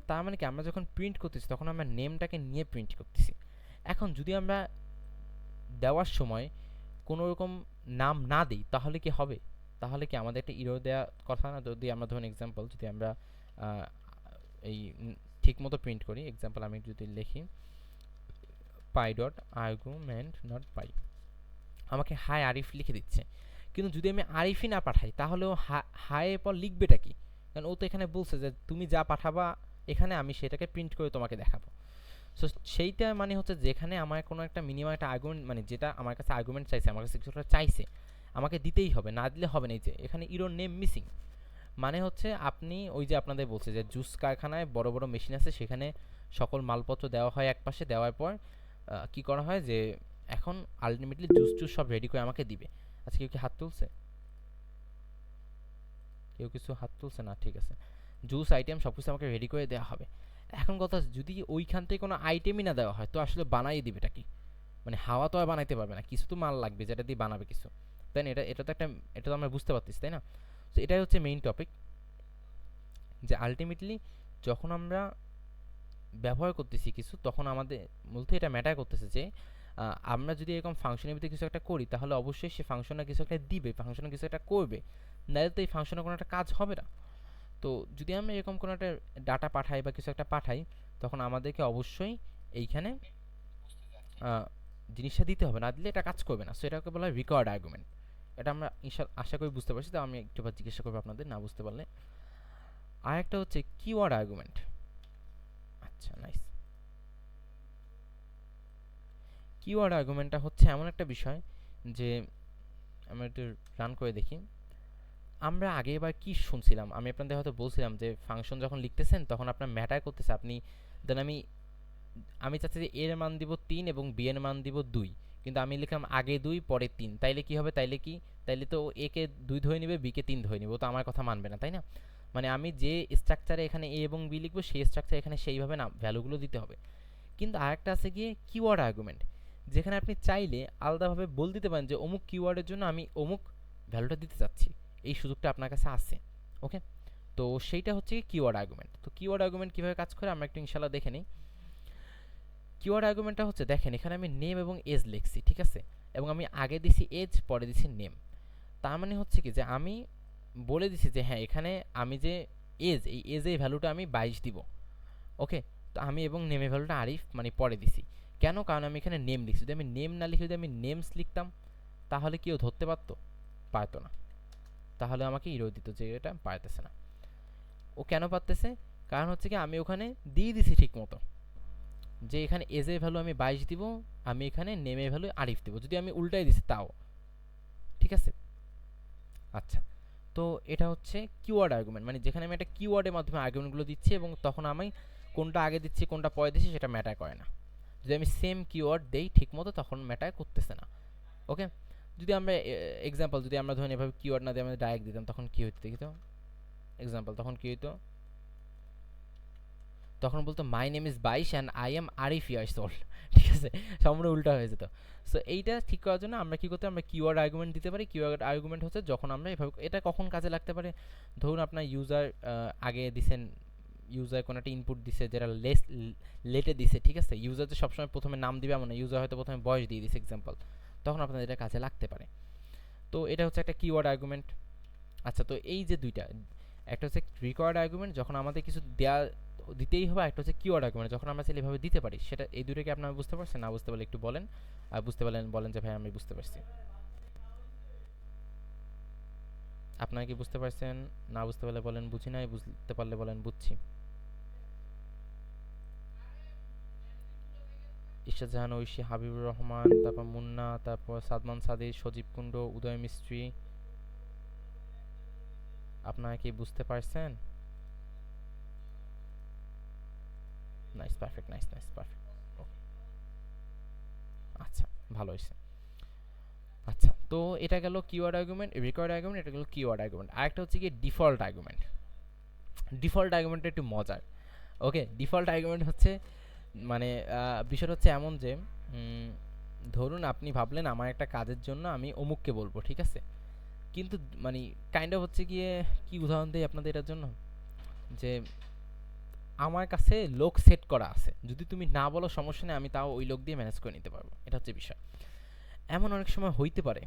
তার মানে কি, আমরা যখন প্রিন্ট করতেছি তখন আমরা নেমটাকে নিয়ে প্রিন্ট করতেছি। এখন যদি আমরা দেওয়ার সময় কোনো রকম নাম না দিই তাহলে কি হবে? তাহলে কি আমাদের একটা ইরর দেওয়া কথা না? যদি আমরা ধরুন এক্সাম্পল যদি আমরা আহ, এই ঠিক মতো প্রিন্ট করি, এক্সাম্পল আমি যদি লিখি পাই ডট আর্গুমেন্ট নট পাই, আমাকে হাই আরিফ লিখে দিচ্ছে, কিন্তু যদি আমি আরিফই না পাঠাই তাহলে ও হায়ের পর লিখবেটা কি? কারণ ও তো এখানে বলছে যে তুমি যা পাঠাবা এখানে আমি সেটাকে প্রিন্ট করে তোমাকে দেখাবো। সো সেইটা মানে হচ্ছে যেখানে আমার কোনো একটা মিনিমাম একটা আর্গুমেন্ট, মানে যেটা আমার কাছে আর্গুমেন্ট চাইছে, আমার কাছে কিছুটা চাইছে, আমাকে দিতেই হবে, না দিলে হবে না। এই যে এখানে ইরোর নেম মিসিং, মানে হচ্ছে আপনি ওই যে আপনাদের বলছে যে জুস কারখানায় বড় বড় মেশিন আছে, সেখানে সকল মালপত্র দেওয়া হয় এক পাশে, দেওয়ার পর কি করা হয় যে এখন আলটিমেটলি জুস টুস সব রেডি করে আমাকে দিবে। আচ্ছা কেউ কি হাত তুলছে? কেউ কিছু হাত তুলছে না? ঠিক আছে, জুস আইটেম সব কিছু আমাকে রেডি করে দেওয়া হবে। এখন কথা হচ্ছে, যদি ওইখান থেকে কোনো আইটেমই না দেওয়া হয় তো আসলে বানাই দিবেটা কি? মানে হাওয়া তো আর বানাইতে পারবে না, কিছু তো মাল লাগবে যেটা দিয়ে বানাবে কিছু, তাই না? এটা এটা তো একটা, এটা তো আমরা বুঝতে পারতেছি, তাই না? তো এটাই হচ্ছে মেইন টপিক, যে আলটিমেটলি যখন আমরা ব্যবহার করতেছি কিছু, তখন আমাদের মূলত এটা ম্যাটার করতেছে যে আমরা যদি এরকম ফাংশনের ভিতরে কিছু একটা করি তাহলে অবশ্যই সে ফাংশনে কিছু একটা দিবে, ফাংশনে কিছু একটা করবে, নাহলে তো এই ফাংশনে কোনো একটা কাজ হবে না। তো যদি আমরা এরকম কোনো একটা ডাটা পাঠাই বা কিছু একটা পাঠাই, তখন আমাদেরকে অবশ্যই এইখানে জিনিসটা দিতে হবে, না দিলে এটা কাজ করবে না। সো এটাকে বলা হয় রিকোয়ার্ড আর্গুমেন্ট। এটা আমরা আশা করি বুঝতে পারছি, তো আমি একটু জিজ্ঞাসা করবো আপনাদের না বুঝতে পারলে। আর একটা হচ্ছে কিওয়ার্ড আর্গুমেন্ট। আচ্ছা নাইস। কিওয়ার্ড আর্গুমেন্টটা হচ্ছে এমন একটা বিষয় যে আমরা একটু রান করে দেখি। আমরা আগে এবার কি শুনছিলাম, আমি আপনাদের হয়তো বলছিলাম যে ফাংশন যখন লিখতেছেন তখন আপনার ম্যাটার করতেছে আপনি দেন আমি আমি চাচ্ছি যে এর মান দিব 3 এবং বি এর মান দিব 2, কিন্তু আমি লিখলাম আগে 2 পরে 3, তাইলে কি হবে? তাইলে কি, তাইলে তো এ কে 2 ধরে নেবে, বি কে 3 ধরে নেবে, ও তো আমার কথা মানবে না, তাই না? মানে আমি যে স্ট্রাকচারে এখানে এ এবং বি লিখবো সেই স্ট্রাকচারে এখানে সেইভাবে না ভ্যালুগুলো দিতে হবে। কিন্তু আরেকটা আছে গিয়ে কিওয়ার্ড আর্গুমেন্ট, যেখানে আপনি চাইলে আলাদাভাবে বল দিতে পারেন যে অমুক কিওয়ার্ডের জন্য আমি অমুক ভ্যালুটা দিতে চাচ্ছি, এই সুযোগটা আপনার কাছে আছে। ওকে, তো সেইটা হচ্ছে কিওয়ার্ড আর্গুমেন্ট। তো কিওয়ার্ড আর্গুমেন্ট কীভাবে কাজ করে আমরা একটু ইনশাল্লাহ দেখে নিই। কিওয়ার্ড আর্গুমেন্টটা হচ্ছে, দেখেন এখানে আমি নেম এবং এজ লিখছি, ঠিক আছে, এবং আমি আগে দিছি এজ পরে দিছি নেম। তার মানে হচ্ছে কি যে আমি বলে দিছি যে হ্যাঁ এখানে আমি যে এজ, এই এজের ভ্যালুটা আমি 22 দিব। ওকে, তো আমি এবং নেমের ভ্যালুটা আরিফ মানে পরে দিছি। কেন? কারণ আমি এখানে নেম লিখছি, যদি আমি নেম না লিখে যদি আমি নেমস লিখতাম তাহলে কেউ ধরতে পারতো? পারতো না, তাহলে আমাকে ইরো দিত যে এটা পারতেছে না। ও কেন পারতেছে? কারণ হচ্ছে কি আমি ওখানে দিয়ে দিছি ঠিক মতো যে এখানে এজের ভ্যালু আমি 22 দিব, আমি এখানে নেমের ভ্যালু আরিফ দিব, যদি আমি উল্টাই দিছি তাও ঠিক আছে। আচ্ছা, তো এটা হচ্ছে কিওয়ার্ড আর্গুমেন্ট, মানে যেখানে আমি একটা কিওয়ার্ডের মাধ্যমে আর্গুমেন্টগুলো দিচ্ছি এবং তখন আমি কোনটা আগে দিচ্ছি কোনটা পরে দিচ্ছি সেটা ম্যাটার করে না। যদি আমি সেম কিওয়ার্ড দেই ঠিক মতো তখন ম্যাটার করতেছে না। ওকে, যদি আমরা এক্সাম্পল যদি আমরা ধরুন এভাবে কিওয়ার্ড না দিয়ে আমরা ডাইরেক্ট দিতাম তখন কী হইতো দেখি তো। এক্সাম্পল তখন কী হইতো, তখন বলতো my name is 22 and I am Arif years old, ঠিক আছে, সম্পূর্ণ উল্টা হয়ে যেত। সো এইটা ঠিক করার জন্য আমরা কী করতে, আমরা কিওয়ার্ড আর্গুমেন্ট দিতে পারি। কিওয়ার্ড আর্গুমেন্ট হচ্ছে যখন আমরা এভাবে, এটা কখন কাজে লাগতে পারে, ধরুন আপনার ইউজার আগে দিছেন, ইউজার কোনো একটা ইনপুট দিছে যেটা লেটে দিছে, ঠিক আছে, ইউজার তো সবসময় প্রথমে নাম দিবে এমন না, ইউজার হয়তো প্রথমে বয়স দিয়ে দিছে এক্সাম্পল, তখন আপনাদের এটা কাজে লাগতে পারে। তো এটা হচ্ছে একটা কিওয়ার্ড আর্গুমেন্ট। আচ্ছা, তো এই যে দুইটা, একটা হচ্ছে রিকোয়ার্ড আর্গুমেন্ট যখন আমাদের কিছু দেয়া দিতেই হবে, একটা হচ্ছে কিওয়ার্ড আর্গুমেন্ট যখন আমরা চাইলে এভাবে দিতে পারি। সেটা এই দুটোকে আপনারা বুঝতে পারছেন? না বুঝতে পারলে একটু বলেন, আর বুঝতে পারলেন বলেন যে ভাই আমি বুঝতে পারছি। আপনারা কি বুঝতে পারছেন? না বুঝতে পারলে বলেন বুঝি নাই, বুঝতে পারলে বলেন বুঝছি। ইশরাত জাহান, ঐশী, হাবিবুর রহমান, তারপর মুন্না, তারপর সাদমান সাদির, সজীব কুণ্ড, উদয় মিস্ত্রি, আপনারা কি বুঝতে পারছেন? Nice, perfect, nice nice perfect. আচ্ছা, ভালো হয়েছে। আচ্ছা, তো এটা গেল কিওয়ার্ড আর্গুমেন্ট, রিকোয়ার্ড আর্গুমেন্ট, এটা গেল কিওয়ার্ড আর্গুমেন্ট। আরেকটা হচ্ছে কি ডিফল্ট আর্গুমেন্ট। ডিফল্ট আর্গুমেন্টটা একটু মজার। ওকে, ডিফল্ট আর্গুমেন্ট হচ্ছে মানে বিষয়টা হচ্ছে এমন যে ধরুন আপনি ভাবলেন আমার একটা কাজের জন্য আমি অমুককে বলবো, ঠিক আছে, কিন্তু মানে কাইন্ড অফ হচ্ছে গিয়ে কি উদাহরণ দিই আপনাদের এটার জন্য, যে আমার কাছে লোক সেট করা আছে, যদি তুমি না বলো সমস্যা নেই, আমি তাও ওই লোক দিয়ে ম্যানেজ করে নিতে পারবো, এটা হচ্ছে বিষয়। এমন অনেক সময় হইতে পারে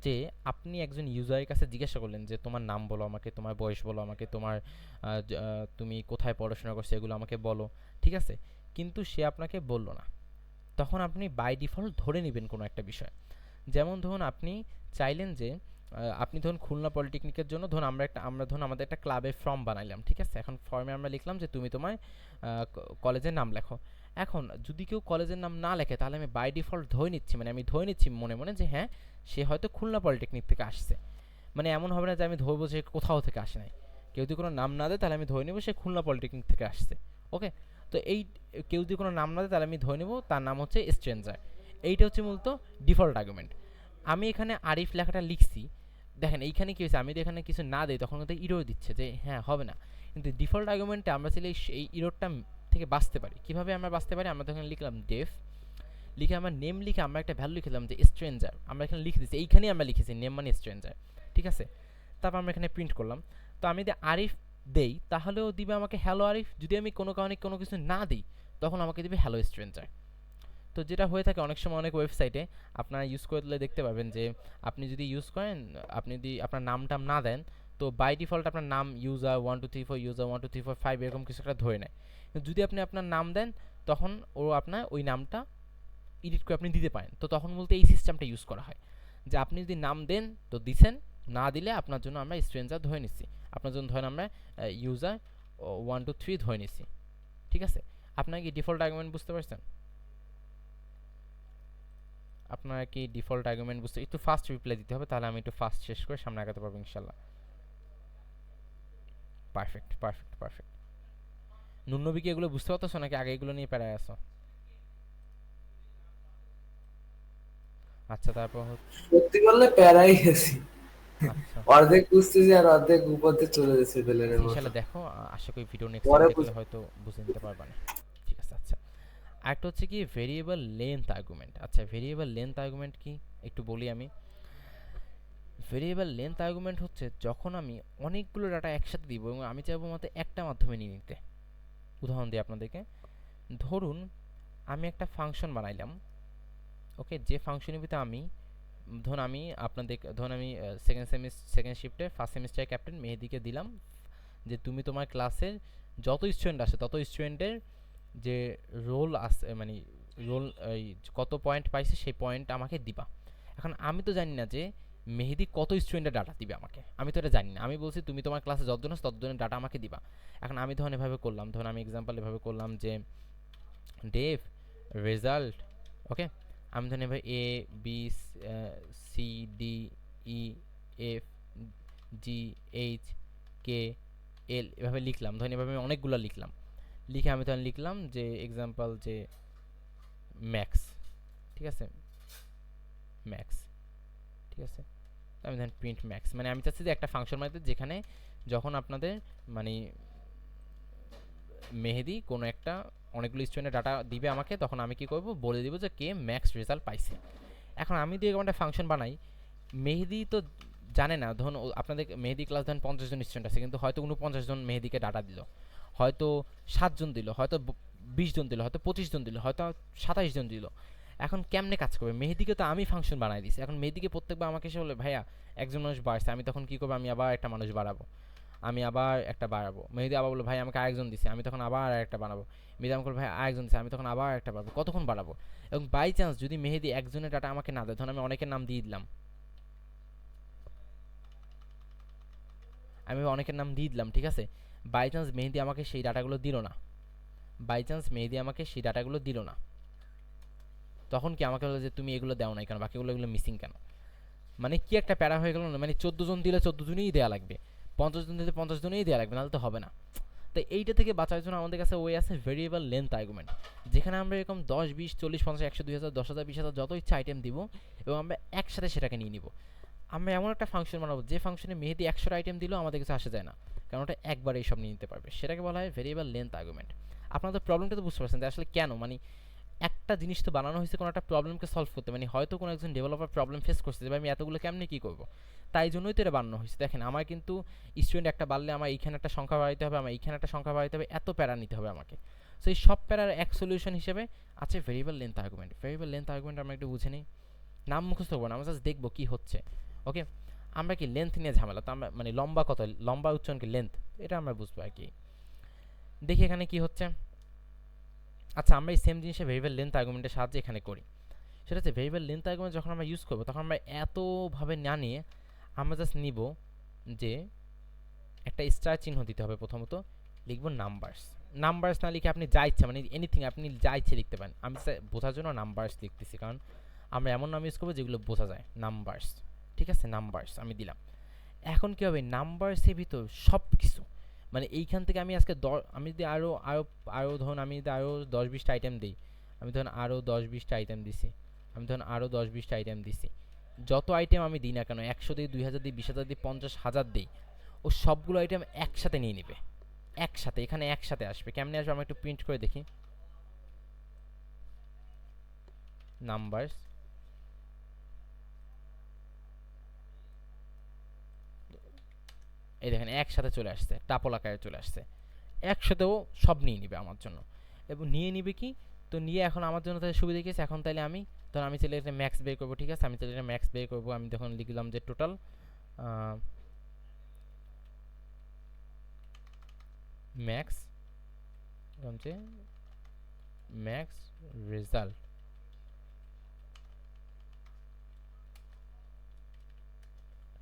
যে আপনি একজন ইউজারের কাছে জিজ্ঞাসা করলেন যে তোমার নাম বলো আমাকে, তোমার বয়স বলো আমাকে, তোমার তুমি কোথায় পড়াশোনা করছো এগুলো আমাকে বলো, ঠিক আছে? কিন্তু সে আপনাকে বলল না। তখন আপনি বাই ডিফল্ট ধরে নেবেন কোনো একটা বিষয়। যেমন ধরুন আপনি চাইলেন যে আপনি ধরুন খুলনা পলিটেকনিকের জন্য ধরুন আমরা ধরুন আমাদের একটা ক্লাবের ফর্ম বানাইলাম, ঠিক আছে? এখন ফর্মে আমরা লিখলাম যে তুমি তোমার কলেজের নাম লেখো। এখন যদি কেউ কলেজের নাম না লেখে তাহলে আমি বাই ডিফল্ট ধরে নিচ্ছি, মানে আমি ধরে নিচ্ছি মনে মনে যে হ্যাঁ সে হয়তো খুলনা পলিটেকনিক থেকে আসছে। মানে এমন হবে না যে আমি ধরবো যে কোথাও থেকে আসে নাই। কেউ যদি কোনো নাম না দেয় তাহলে আমি ধরে নেবো সে খুলনা পলিটেকনিক থেকে আসছে। ওকে, তো এই কেউ যদি কোনো নাম না দেয় তাহলে আমি ধরে নেবো তার নাম হচ্ছে স্ট্রেঞ্জার। এইটা হচ্ছে মূলত ডিফল্ট আর্গুমেন্ট। আমি এখানে আরিফ লেখাটা লিখছি, দেখেন এইখানে কি হয়েছে, আমি যদি এখানে কিছু না দিই তখন কিন্তু ইরোর দিচ্ছে যে হ্যাঁ হবে না। কিন্তু ডিফল্ট আর্গুমেন্টে আমরা চাইলে এই ইরোরটা থেকে বাঁচতে পারি। কিভাবে আমরা বাঁচতে পারি, আমরা তখন লিখলাম ডেফ, লিখে আমার নেম লিখে আমরা একটা ভ্যালু লিখলাম যে স্ট্রেঞ্জার, আমরা এখানে লিখে দিচ্ছি, এইখানেই আমরা লিখেছি নেম মানে স্ট্রেঞ্জার, ঠিক আছে? তারপর আমরা এখানে প্রিন্ট করলাম। তো আমি যদি আরিফ দেই তাহলেও দিবে আমাকে হ্যালো আরিফ, যদি আমি কোনো কারণে কোনো কিছু না দিই তখন আমাকে দিবে হ্যালো স্ট্রেঞ্জার। তো যেটা হয়ে থাকে অনেক সময় অনেক ওয়েবসাইটে আপনারা ইউজ করলে দেখতে পাবেন যে আপনি যদি ইউজ করেন, আপনি যদি আপনার নাম টাম না দেন তো বাই ডিফল্ট আপনার নাম ইউজার 1 2 3 4 ইউজার 1 2 3 4 5 এরকম কিছু একটা ধরে নেয়। কিন্তু যদি আপনি আপনার নাম দেন তখন ও আপনার ওই নামটা এডিট করে আপনি দিতে পারেন। তো তখন বলতে এই সিস্টেমটা ইউজ করা হয় যে আপনি যদি নাম দেন তো দিছেন, না দিলে আপনার জন্য আমরা স্ট্রেঞ্জার ধরে নিচ্ছি, আপনার জন্য ধরেন আমরা ইউজার 1 2 3 ধরে নিচ্ছি, ঠিক আছে? আপনার কি ডিফল্ট আর্গুমেন্ট বুঝতে পারছেন? আপনারা কি ডিফল্ট আর্গুমেন্ট বুঝতে একটু ফাস্ট রিপ্লাই দিতে হবে, তাহলে আমি একটু ফাস্ট শেষ করে সামনে আগাতে পারবো ইনশাল্লাহ। Perfect perfect perfect. নুন্নবী কি এগুলো বুঝতে পারতেছো নাকি আগে এগুলো নিয়ে প্যারায় আসো? আচ্ছা তারপর সত্যি বললে প্যারাই গেছি, আচ্ছা অর্ধেক বুঝতেছি আর অর্ধেক উপর দিয়ে চলে যাচ্ছে বেলের মতো। ইনশাল্লাহ দেখো, আশা করি ভিডিও নেক্সট টাইম পরে দেখলে হয়তো বুঝে নিতে পারবা না। ঠিক আছে আচ্ছা। আরেকটা হচ্ছে কি ভেরিয়েবল লেন্থ আর্গুমেন্ট। আচ্ছা ভেরিয়েবল লেন্থ আর্গুমেন্ট কি একটু বলি আমি। ভেরিয়েবল লেন্থ আর্গুমেন্ট হচ্ছে যখন আমি অনেকগুলো ডাটা একসাথে দিব এবং আমি চাইবো মাত্র একটা মাধ্যমে নিয়ে নিতে। উদাহরণ দিই আপনাদেরকে, ধরুন আমি একটা ফাংশন বানাইলাম, ওকে, যে ফাংশনের ভিতরে আমি ধরুন আমি আপনাদের ধরুন আমি সেকেন্ড শিফটে ফার্স্ট সেমিস্টার ক্যাপ্টেন মেহেদিকে দিলাম যে তুমি তোমার ক্লাসের যত স্টুডেন্ট আসে তত স্টুডেন্টের যে রোল আছে মানে রোল এই কত পয়েন্ট পাইছে সেই পয়েন্ট আমাকে দিবা। এখন আমি তো জানি না যে মেহেদি কত স্টুডেন্টের ডাটা দিবে আমাকে, আমি তো এটা জানি না। আমি বলছি তুমি তোমার ক্লাসে যতজন আছে ততজনের ডাটা আমাকে দিবা। এখন আমি ধরুন এভাবে করলাম, ধরুন আমি এক্সাম্পল এভাবে করলাম যে ডেভ রেজাল্ট, ওকে, আমি ধরুন এভাবে A B C D E F G H K L এভাবে লিখলাম, ধরুন এভাবে আমি অনেকগুলো লিখলাম। লিখে আমি তখন লিখলাম যে এক্সাম্পল যে ম্যাক্স, ঠিক আছে, ম্যাক্স, ঠিক আছে। তো আমি ধরেন প্রিন্ট ম্যাক্স, মানে আমি চাচ্ছি যে একটা ফাংশন বানাতে যেখানে যখন আপনাদের মানে মেহেদি কোনো একটা অনেকগুলো স্টুডেন্টের ডাটা দিবে আমাকে, তখন আমি কি করব বলে দিব যে কে ম্যাক্স রেজাল্ট পাইছে। এখন আমি যদি এরকম একটা ফাংশন বানাই, মেহেদি তো জানে না, ধরুন আপনাদের মেহেদি ক্লাস ধরেন 50 জন স্টুডেন্ট আছে, কিন্তু হয়তো 49 জন মেহেদিকে ডাটা দিল, হয়তো 7 জন দিল, হয়তো 20 জন দিল, হয়তো 25 জন দিল, হয়তো 27 জন দিল। এখন কেমনে কাজ করবে? মেহেদিকে তো আমি ফাংশন বানাই দিছি, এখন মেহেদিকে প্রত্যেকবার আমাকে এসে বলে ভাইয়া একজন মানুষ বাড়ছে, আমি তখন কি করবো, আমি আবার একটা মানুষ বাড়াবো, আমি আবার একটা বাড়াবো। মেহেদি আবার বললো ভাই আমাকে আরেকজন দিছে, আমি তখন আবার একটা বানাবো। মেহেদি আমাকে ভাই আরেকজন দিছে, আমি তখন আবার একটা বাড়াবো, কতক্ষণ বাড়াবো? এবং বাই চান্স যদি মেহেদি একজনের ডাটা আমাকে না দেয়, ধরুন আমি অনেকের নাম দিয়ে দিলাম, আমি অনেকের নাম দিয়ে দিলাম, ঠিক আছে, বাই চান্স মেহেদি আমাকে সেই ডাটাগুলো দিল না, বাই চান্স মেহেদি আমাকে সেই ডাটাগুলো দিল না, তখন কি আমাকে বলে যে তুমি এগুলো দাও নাই কেন, বাকিগুলো এগুলো মিসিং কেন? মানে কি একটা প্যারা হয়ে গেল না, মানে 14 জন দিলে 14 জনই দেওয়া লাগবে, 50 জন দিলে 50 জনই দেওয়া লাগবে, নাহলে তো হবে না। তো এইটা থেকে বাঁচার জন্য আমাদের কাছে ওয়ে আছে ভেরিয়েবল লেন্থ আর্গুমেন্ট, যেখানে আমরা এরকম 10 20 40 50 100 2000 10,000 20,000 যত ইচ্ছা আইটেম দিব এবং আমরা একসাথে সেটাকে নিয়ে নিব। আমরা এমন একটা ফাংশন বানাবো যে ফাংশনে মেহেদি 100 আইটেম দিলেও আমাদের কাছে আসা যায় না, কারণ ওটা একবারেই সব নিয়ে নিতে পারবে। সেটাকে বলা হয় ভেরিয়েবল লেন্থ আর্গুমেন্ট। আপনাদের প্রবলেমটা তো বুঝতে পারছেন যে আসলে কেন, মানে একটা জিনিস তো বানানো হয়েছে কোনো একটা প্রবলেমকে সলভ করতে, মানে হয়তো কোনো একজন ডেভেলপার প্রবলেম ফেস করছে যে আমি এতগুলো কেমনে কী করবো, তাই জন্যই তো এটা বানানো হয়েছে। দেখেন আমার কিন্তু স্টুডেন্ট একটা বাড়লে আমার এইখানে একটা সংখ্যা বাড়াইতে হবে, আমার এইখানে একটা সংখ্যা বাড়াইতে হবে, এত প্যারা নিতে হবে আমাকে। সো এই সব প্যারার এক সলিউশন হিসেবে আছে variable length argument. Variable length argument আমরা একটু বুঝে নিই নাম মুখস্থ করবো না, আমরা জাস্ট দেখবো কি হচ্ছে। ওকে, আমরা কি লেন্থ নিয়ে ঝামেলা, তো আমরা মানে লম্বা কত, লম্বা উচ্চারণ কি লেন্থ, এটা আমরা বুঝবো আর কি। দেখি এখানে কি হচ্ছে। আচ্ছা, আমরা এই সেম জিনিসটা ভেরিয়েবল লেন্থ আর্গুমেন্টের সাহায্যে এখানে করি। সেটা হচ্ছে ভেরিয়েবল লেন্থ আর্গুমেন্ট যখন আমরা ইউজ করবো তখন আমরা এতভাবে না নিয়ে আমরা জাস্ট নিব যে একটা স্টার চিহ্ন দিতে হবে, প্রথমত লিখবো নাম্বারস। নাম্বারস না লিখে আপনি যা ইচ্ছা মানে এনিথিং আপনি যা ইচ্ছে লিখতে পারেন, আমি বোঝার জন্য নাম্বারস লিখতেছি, কারণ আমরা এমন নাম ইউজ করবো যেগুলো বোঝা যায়, নাম্বারস। ঠিক আছে, নাম্বারস আমি দিলাম। এখন কি হবে, নাম্বারসের ভিতর সব কিছু মানে এইখান থেকে আমি আজকে আমি যদি আরও আরও আরও ধরুন আমি যদি আরও 10-20টা আইটেম দিই, আমি ধরুন আরও 10-20টা আইটেম দিছি, আমি ধরুন আরও 10-20টা আইটেম দিছি, যত আইটেম আমি দিই না কেন, 100 দিই, 2000 দিই, 20,000 দিই, 50,000 দিই, ও সবগুলো আইটেম একসাথে নিয়ে নিবে, একসাথে এখানে একসাথে আসবে। কেমনে আসবে আমরা একটু প্রিন্ট করে দেখি। নাম্বারস, এই দেখেন একসাথে চলে আসছে, টাপল আকারে চলে আসছে, একসাথেও সব নিয়ে নিবে আমার জন্য। এবং নিয়ে নিবে কি, তো নিয়ে এখন আমার জন্য তাহলে সুবিধা কি আছে, এখন তাহলে আমি ধরুন আমি চাইলে এটা ম্যাক্স বের করবো। ঠিক আছে, আমি চাইলে এটা ম্যাক্স বের করবো, আমি তখন লিখলাম যে টোটাল ম্যাক্স, যে ম্যাক্স রেজাল্ট।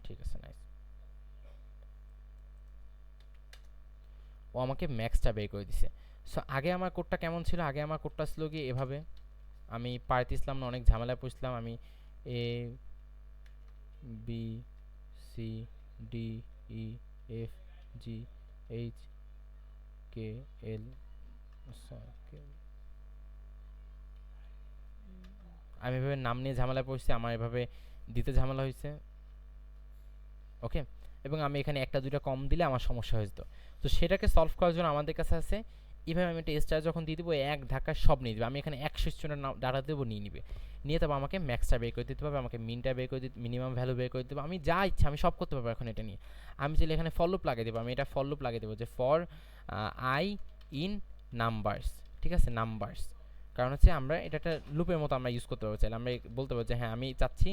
ঠিক আছে, নাইস। ও আমাকে ম্যাক্সটা বের করে দিছে। সো আগে আমার কোডটা কেমন ছিল, আগে আমার কোডটা ছিল কি এভাবে, আমি পারতেছিলাম না, অনেক ঝামেলায় পড়ছিলাম, আমি A B C D E F G H K L, আমি এভাবে নাম নিয়ে ঝামেলায় পড়ছি, আমার এভাবে দিতে ঝামেলা হয়েছে। ওকে, এবং আমি এখানে একটা দুইটা কম দিলে আমার সমস্যা হয়ে যেত। তো সেটাকে সলভ করার জন্য আমাদের কাছে আছে এইভাবে, আমি একটা স্টার যখন দিয়ে দেবো এক ধাক্কায় সব নিয়ে দেবে। আমি এখানে 100 স্টুডেন্ট ডাটা দেবো, নিয়ে নিবে, নিয়ে তবে আমাকে ম্যাক্সটা বের করে দিতে হবে, আমাকে মিনটা বের করে দিতে, মিনিমাম ভ্যালু বের করে দিতে হবে, আমি যা ইচ্ছা আমি সব করতে পারবো এখন এটা নিয়ে। আমি চাইলে এখানে ফর লুপ লাগিয়ে দেবো, আমি এটা ফর লুপ লাগিয়ে দেবো যে ফর আই ইন নাম্বারস। ঠিক আছে, নাম্বারস, কারণ হচ্ছে আমরা এটা একটা লুপের মতো আমরা ইউজ করতে পারবো, চাইলে আমরা বলতে পারবো যে হ্যাঁ আমি চাচ্ছি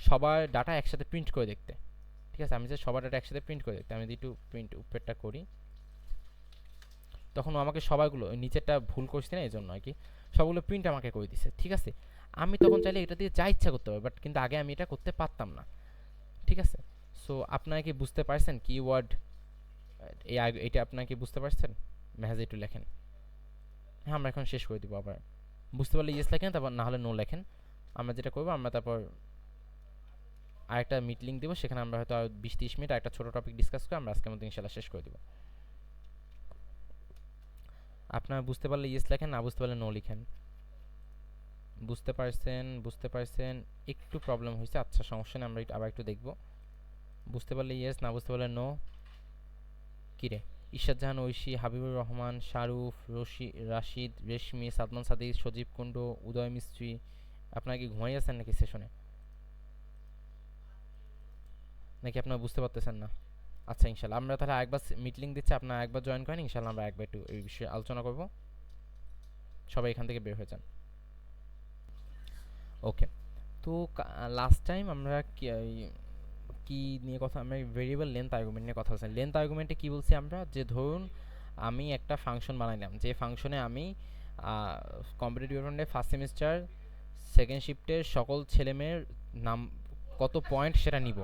সবার ডাটা একসাথে প্রিন্ট করে দেখতে। ঠিক আছে, আমি যে সবার ডাটা একসাথে প্রিন্ট করে দেখতে, আমি যদি একটু প্রিন্ট উপরেরটা করি, তখন ও আমাকে সবাইগুলো, নিচেরটা ভুল করছি না এই জন্য আর কি, সবগুলো প্রিন্ট আমাকে করে দিছে। ঠিক আছে, আমি তখন চাইলে এটা দিয়ে যা ইচ্ছা করতে পারি, বাট কিন্তু আগে আমি এটা করতে পারতাম না। ঠিক আছে, সো আপনারা কি বুঝতে পারছেন কিওয়ার্ড এটা আপনারা কি বুঝতে পারছেন? মেসেজ একটু লেখেন। হ্যাঁ, আমরা এখন শেষ করে দিব, আবার বুঝতে পারলে ইয়েস লেখেন, তারপর না হলে নো লেখেন। আমরা যেটা করবো, আমরা তারপর আরেকটা মিট লিঙ্ক দেবো, সেখানে আমরা হয়তো 20-30 মিনিট একটা ছোটো টপিক ডিসকাস করে আমরা আজকের মতো ইনশাল্লাহ শেষ করে দেবো। আপনারা বুঝতে পারলে ইয়েস লেখেন, না বুঝতে পারলে নো লিখেন। বুঝতে পারছেন, বুঝতে পারছেন, একটু প্রবলেম হয়েছে, আচ্ছা সমস্যা নেই, আমরা আবার একটু দেখব। বুঝতে পারলে ইয়েস, না বুঝতে পারলে নো। কিরে, ইশাদ জাহান, ঐশী, হাবিবুর রহমান, শারুফ, রাশিদ, রেশমি, সাদমান সাদিক, সজীব কুণ্ডু, উদয় মিস্ত্রি, আপনারা কি ঘুমাই আছেন নাকি সেশনে, নাকি আপনারা বুঝতে পারতেছেন না? আচ্ছা, ইনশাল্লাহ আমরা তাহলে একবার মিট লিঙ্ক দিচ্ছি, আপনারা একবার জয়েন করেন, ইনশাল্লাহ আমরা একবার একটু এই বিষয়ে আলোচনা করব। সবাই এখান থেকে বের হয়ে যান। ওকে, তো লাস্ট টাইম আমরা কি নিয়ে কথা, আমরা ভেরিয়েবল লেন্থ আর্গুমেন্ট নিয়ে কথা বলছি। লেন্থ আর্গুমেন্টে কি বলছি আমরা, যে ধরুন আমি একটা ফাংশন বানাইলাম, যে ফাংশনে আমি কম্পিটিটিভ ডিপার্টমেন্টে ফার্স্ট সেমিস্টার সেকেন্ড শিফটের সকল ছেলেমেয়ের নাম কত পয়েন্ট সেটা নিব,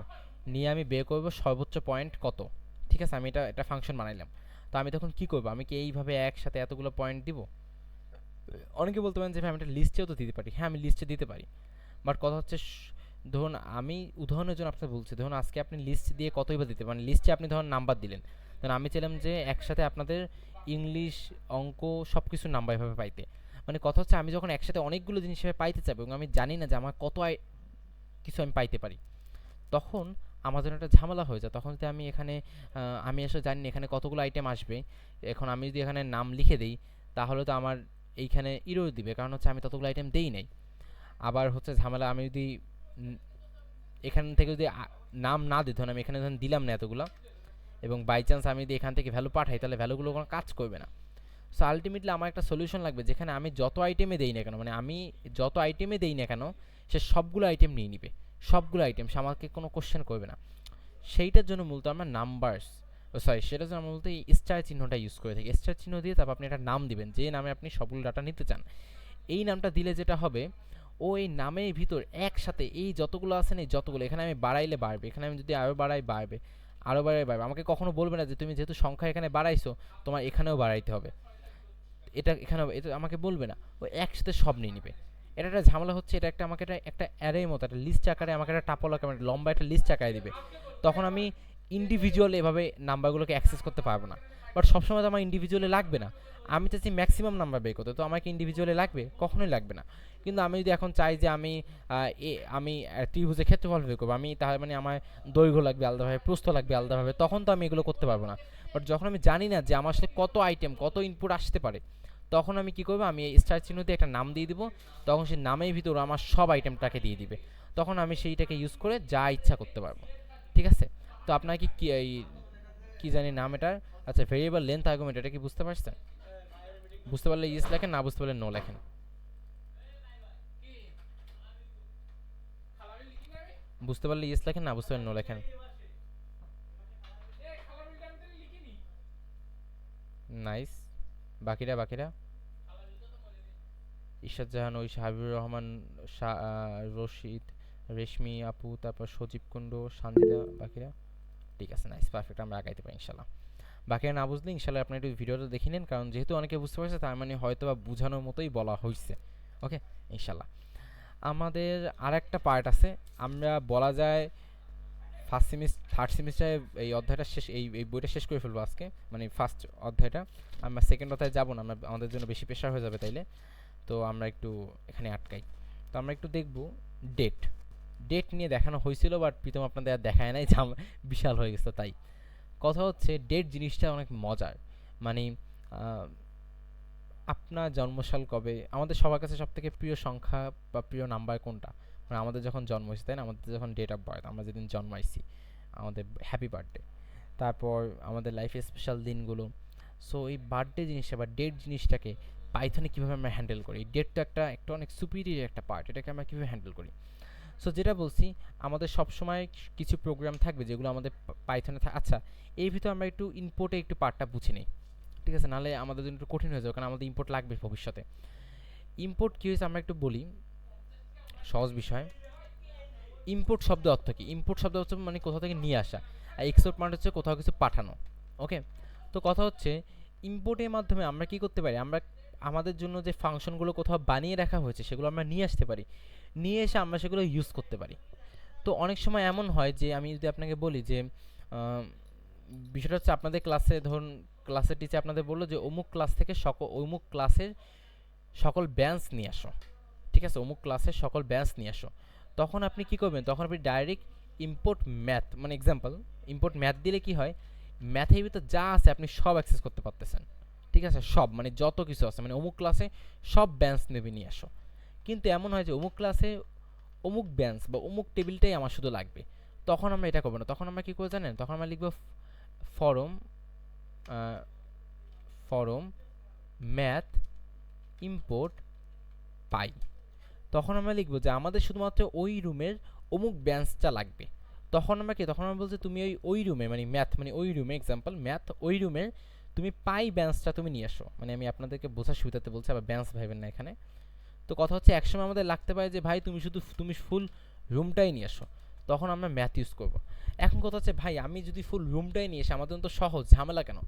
নিয়ে আমি বের করব সর্বোচ্চ পয়েন্ট কত। ঠিক আছে, আমি এটা ফাংশন বানাইলাম, তো আমি তখন কি করব, আমি কি এইভাবে একসাথে এতগুলো পয়েন্ট দিব? অনেকে বলতে পারেন যে ভাই আমি একটা লিস্টেও তো দিতে পারি। হ্যাঁ, আমি লিস্টে দিতে পারি, বাট কথা হচ্ছে ধরুন আমি উদাহরণের জন্য আপনাকে বলছি, ধরুন আজকে আপনি লিস্ট দিয়ে কতই বা দিতে পারেন, লিস্টে আপনি ধরুন নাম্বার দিলেন, ধরুন আমি চাইলাম যে একসাথে আপনাদের ইংলিশ, অঙ্ক সব কিছুর নাম্বার এভাবে পাইতে। মানে কথা হচ্ছে আমি যখন একসাথে অনেকগুলো জিনিস হিসেবে পাইতে চাইবো এবং আমি জানি না যে আমার কত কিছু আমি পাইতে পারি, তখন আমার জন্য একটা ঝামেলা হয়ে যায়। তখন যদি আমি এখানে আমি আসলে জানি না এখানে কতগুলো আইটেম আসবে, এখন আমি যদি এখানে নাম লিখে দিই তাহলে তো আমার এইখানে ইরর দিবে, কারণ হচ্ছে আমি ততগুলো আইটেম দেই নাই। আবার হচ্ছে ঝামেলা, আমি যদি এখান থেকে যদি নাম না দিই, ধরুন আমি এখানে ধরুন দিলাম না এতগুলো, এবং বাই চান্স আমি যদি এখান থেকে ভ্যালু পাঠাই, তাহলে ভ্যালুগুলো কোনো কাজ করবে না। সো আলটিমেটলি আমার একটা সলিউশন লাগবে যেখানে আমি যত আইটেমে দেই না কেন, মানে আমি যত আইটেমে দেই না কেন সে সবগুলো আইটেম নিয়ে নিবে, সবগুলো আইটেম, সে আমাকে কোনো কোশ্চেন করবে না। সেইটার জন্য মূলত আমরা নাম্বারস, সরি সেটার জন্য আমরা মূলত এই স্টার চিহ্নটা ইউজ করে থাকি। স্টার চিহ্ন দিয়ে তারপর আপনি একটা নাম দিবেন, যে নামে আপনি সবগুলো ডাটা নিতে চান। এই নামটা দিলে যেটা হবে, ও এই নামের ভিতর একসাথে এই যতগুলো আছে না, এই যতগুলো এখানে আমি বাড়াইলে বাড়বে, এখানে আমি যদি আরও বাড়াই বাড়বে, আরও বাড়াই বাড়বে। আমাকে কখনো বলবে না যে তুমি যেহেতু সংখ্যা এখানে বাড়াইছো তোমার এখানেও বাড়াইতে হবে, এটা এখানে এটা আমাকে বলবে না, ও একসাথে সব নিয়ে নিবে। এটা একটা ঝামেলা হচ্ছে, এটা একটা আমাকে একটা অ্যারের মতো একটা লিস্ট আকারে আমাকে একটা টাপল আকারে লম্বা একটা লিস্ট আকারে দিবে। তখন আমি ইন্ডিভিজুয়াল এভাবে নাম্বারগুলোকে অ্যাক্সেস করতে পারবো না। বাট সবসময় তো আমার ইন্ডিভিজুয়ালি লাগবে না, আমি চাইছি ম্যাক্সিমাম নাম্বার বের করতে, তো আমাকে ইন্ডিভিজুয়ালি লাগবে, কখনোই লাগবে না। কিন্তু আমি যদি এখন চাই যে আমি ত্রিভুজের ক্ষেত্রফল বের করবো, আমি তাহলে মানে আমার দৈর্ঘ্য লাগবে আলাদাভাবে, প্রস্থ লাগবে আলাদাভাবে, তখন তো আমি এগুলো করতে পারবো না। বাট যখন আমি জানি না যে আমার সাথে কত আইটেম কত ইনপুট আসতে পারে, তখন আমি কি করবো, আমি এই স্টার চিহ্ন দিয়ে একটা নাম দিয়ে দিব, তখন সেই নামের ভিতর আমার সব আইটেমটাকে দিয়ে দিবে, তখন আমি সেইটাকে ইউজ করে যা ইচ্ছা করতে পারবো। ঠিক আছে? তো আপনার কি এই কি জানি নাম এটার, আচ্ছা ভেরিয়েবল লেন্থ আর্গুমেন্ট, এটা কি বুঝতে পারছেন? বুঝতে পারলে ইয়েস লেখেন, না বুঝতে পারলে নো লেখেন। বুঝতে পারলে ইয়েস লেখেন, না বুঝতে পারলে নো লেখেন। নাইস। বাকিরা বাকিরা ইশাদ জাহান, ঐশা, হাবিবুর রহমান, রশিদ, রেশমি আপু, তারপর সজীব কুন্ডু, সানজিদা, বাকিরা ঠিক আছে। নাইস, পারফেক্ট, আমরা আগাইতে পারি ইনশাল্লাহ। বাকিরা না বুঝলে ইনশাল্লাহ আপনি একটু ভিডিওটা দেখে নিন, কারণ যেহেতু অনেকে বুঝতে পারছে তার মানে হয়তো বা বোঝানোর মতোই বলা হয়েছে। ওকে, ইনশাল্লাহ। আমাদের আর একটা পার্ট আছে, আমরা বলা যায় থার্ড সেমিস্টারে এই অধ্যায়টা শেষ, এই বইটা শেষ করে ফেলবো আজকে, মানে ফার্স্ট অধ্যায়টা। আমরা সেকেন্ড অধ্যায়ে যাবো না, আমাদের জন্য বেশি প্রেশার হয়ে যাবে তাইলে, তো আমরা একটু এখানে আটকাই। তো আমরা একটু দেখব ডেট। ডেট নিয়ে দেখানো হয়েছিল, বাট প্রীতম আপনাদের আর দেখায় নাই, বিশাল হয়ে গেছে। তাই কথা হচ্ছে ডেট জিনিসটা অনেক মজার, মানে আপনার জন্মসাল কবে, আমাদের সবার কাছে সব থেকে প্রিয় সংখ্যা বা প্রিয় নাম্বার কোনটা? মানে আমাদের যখন জন্ম হয়েছে, তাই না, আমাদের যখন ডেট অফ বার্থ, আমরা যেদিন জন্মাইছি, আমাদের হ্যাপি বার্থডে। তারপর আমাদের লাইফে স্পেশাল দিনগুলো। সো এই বার্থডে জিনিসটা বা ডেট জিনিসটাকে পাইথনে কীভাবে আমরা হ্যান্ডেল করি, ডেট তো একটা একটা অনেক সুপিরিয়র একটা পার্ট, এটাকে আমরা কীভাবে হ্যান্ডেল করি। সো যেটা বলছি, আমাদের সবসময় কিছু প্রোগ্রাম থাকবে যেগুলো আমাদের পাইথনে আচ্ছা, এই ভিতরে আমরা একটু ইনপুটে একটু পার্টটা বুঝি নিই, ঠিক আছে, নাহলে আমাদের জন্য একটু কঠিন হয়ে যাবে, কারণ আমাদের ইম্পোর্ট লাগবে ভবিষ্যতে। ইম্পোর্ট কী হয়েছে আমরা একটু বলি, সহজ বিষয়। ইম্পোর্ট শব্দ অর্থ কি? ইম্পোর্ট শব্দ হচ্ছে মানে কোথাও থেকে নিয়ে আসা, আর এক্সপোর্ট মানে হচ্ছে কোথাও কিছু পাঠানো। ওকে, তো কথা হচ্ছে ইম্পোর্টের মাধ্যমে আমরা কি করতে পারি, আমরা আমাদের জন্য যে ফাংশনগুলো কোথাও বানিয়ে রাখা হয়েছে সেগুলো আমরা নিয়ে আসতে পারি, নিয়ে এসে আমরা সেগুলো ইউজ করতে পারি। তো অনেক সময় এমন হয় যে আমি যদি আপনাকে বলি যে বিষয়টা হচ্ছে আপনাদের ক্লাসে ধরুন ক্লাসের টিচার আপনাদের বললো যে অমুক ক্লাস থেকে অমুক ক্লাসের সকল ব্যাঞ্চ নিয়ে আসো, ঠিক আছে, অমুক ক্লাসের সকল ব্যাঞ্চ নিয়ে আসো। তখন আপনি কি করবেন, তখন আপনি ডাইরেক্ট ইম্পোর্ট ম্যাথ, মানে এক্সাম্পল ইম্পোর্ট ম্যাথ দিলে কি হয়, ম্যাথের ভিতর যা আছে আপনি সব অ্যাক্সেস করতে পারতেছেন, ঠিক আছে, সব মানে যত কিছু আছে, মানে অমুক ক্লাসে সব ব্যাঞ্চ নেবে নিয়ে আসো। কিন্তু এমন হয় যে অমুক ক্লাসে অমুক ব্যাঞ্চ বা অমুক টেবিলটাই আমার শুধু লাগবে, তখন আমরা এটা করবো না, তখন আমরা কী করে জানেন, তখন আমরা লিখব ফরম ম্যাথ ইম্পোর্ট পাই। তখন আমরা লিখবো যে আমাদের শুধুমাত্র ওই রুমের অমুক ব্যাঞ্চটা লাগবে। তখন আমরা কি, তখন আমরা বলছি তুমি ওই রুমে, মানে ম্যাথ মানে ওই রুমে, এক্সাম্পল ম্যাথ ওই রুমের তুমি পাই ব্যাঞ্চটা তুমি নিয়ে আসো, মানে আমি আপনাদেরকে বোঝার সুবিধাতে বলছি, আবার ব্যাঞ্চ ভাইবেন না এখানে। তো কথা হচ্ছে একসময় আমাদের লাগতে পারে যে ভাই তুমি ফুল রুমটাই নিয়ে আসো, তখন আমরা ম্যাথ ইউজ করব। এখন কথা হচ্ছে ভাই আমি যদি ফুল রুমটাই নিয়ে আসি আমাদের তো সহজ, ঝামেলা কেন?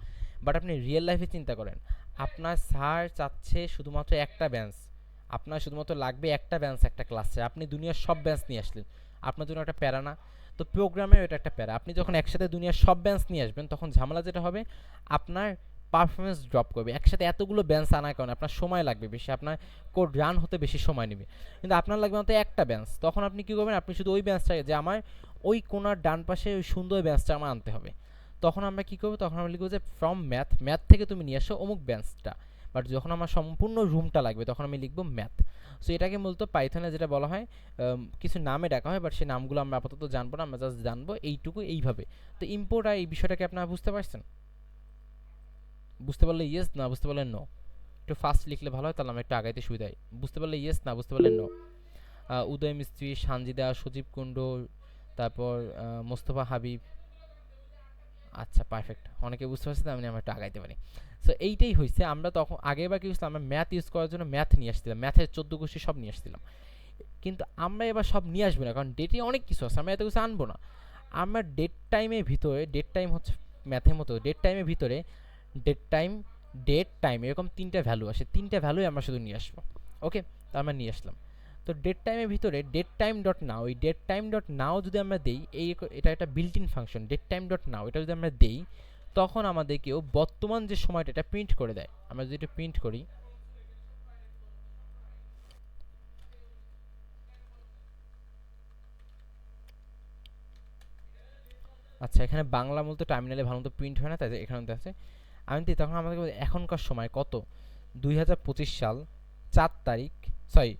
বাট আপনি রিয়েল লাইফে চিন্তা করেন, আপনার স্যার চাচ্ছে শুধুমাত্র একটা ব্যাঞ্চ, আপনার শুধুমাত্র লাগবে একটা ব্যাঞ্চ একটা ক্লাসে, আপনি দুনিয়ার সব ব্যাঞ্চ নিয়ে আসলেন, আপনার জন্য একটা প্যারা না? তো প্রোগ্রামেও এটা একটা প্যারা, আপনি যখন একসাথে দুনিয়ার সব ব্যাঞ্চ নিয়ে আসবেন তখন ঝামেলা যেটা হবে, আপনার পারফরমেন্স ড্রপ করবে। একসাথে এতগুলো ব্যাঞ্চ আনার কারণে আপনার সময় লাগবে বেশি, আপনার কোড রান হতে বেশি সময় নেবে, কিন্তু আপনার লাগবে মাত্র একটা ব্যাঞ্চ। তখন আপনি কী করবেন, আপনি শুধু ওই ব্যাঞ্চটাকে, যে আমার ওই কোনার ডান পাশে ওই সুন্দর ব্যাঞ্চটা আমার আনতে হবে, তখন আমরা কী করবো, তখন আমরা লিখবো যে ফ্রম ম্যাথ থেকে তুমি নিয়ে আসো অমুক ব্যাঞ্চটা। বাট যখন আমার সম্পূর্ণ রুমটা লাগবে তখন আমি লিখবো ম্যাথ। সো এটাকে মূলত পাইথনে যেটা বলা হয় কিছু নামে ডাকা হয়, বাট সেই নামগুলো আমরা আপাতত জানবো না, আমরা জাস্ট জানবো এইটুকু এইভাবে। তো ইম্পোর্ট আর এই বিষয়টাকে আপনারা বুঝতে পারছেন? বুঝতে পারলে ইয়েস, না বুঝতে পারলে নো। একটু ফাস্ট লিখলে ভালো হয়, তাহলে আমরা একটু আগাইতে সুবিধা হয়। বুঝতে পারলে ইয়েস, না বুঝতে পারলে নো। উদয় মিস্ত্রি, সানজিদা, সজীব কুণ্ডু, তারপর মোস্তফা হাবিব। আচ্ছা পারফেক্ট, অনেকে বুঝতে পারছে, তার মানে আমরা একটু আগাইতে পারি। সো এইটাই হয়েছে, আমরা তখন আগে এবার কি করছিলাম, আমরা ম্যাথ ইউজ করার জন্য ম্যাথ নিয়ে আসছিলাম, ম্যাথের 14 গোষ্ঠী সব নিয়ে আসছিলাম। কিন্তু আমরা এবার সব নিয়ে আসবো না, কারণ ডেটে অনেক কিছু আছে, আমরা এত কিছু আনবো না। আমরা ডেট টাইমের ভিতরে, ডেট টাইম হচ্ছে ম্যাথের মতো, ডেট টাইমের ভিতরে ডেট টাইম এরকম 3টা ভ্যালু আসে, 3টা ভ্যালুই আমরা শুধু নিয়ে আসবো। ওকে, তো আমরা নিয়ে আসলাম। তো ডেট টাইমের ভিতরে ডেট টাইম ডট নাও, এই ডেট টাইম ডট নাও যদি আমরা দেই, এটা একটা built in function, date time dot now, এটা যদি আমরা দেই, তখন আমাদেরকেও বর্তমান যে সময়টা এটা প্রিন্ট করে দেয়। আমরা যদি এটা প্রিন্ট করি, আচ্ছা এখানে বাংলা মূলত টার্মিনালে ভালো মতো প্রিন্ট হয় না, তাই এখানে আছে। আমি দিই তখন আমাদের এখনকার সময় কত, 2025 সাল 4 তারিখ, সরি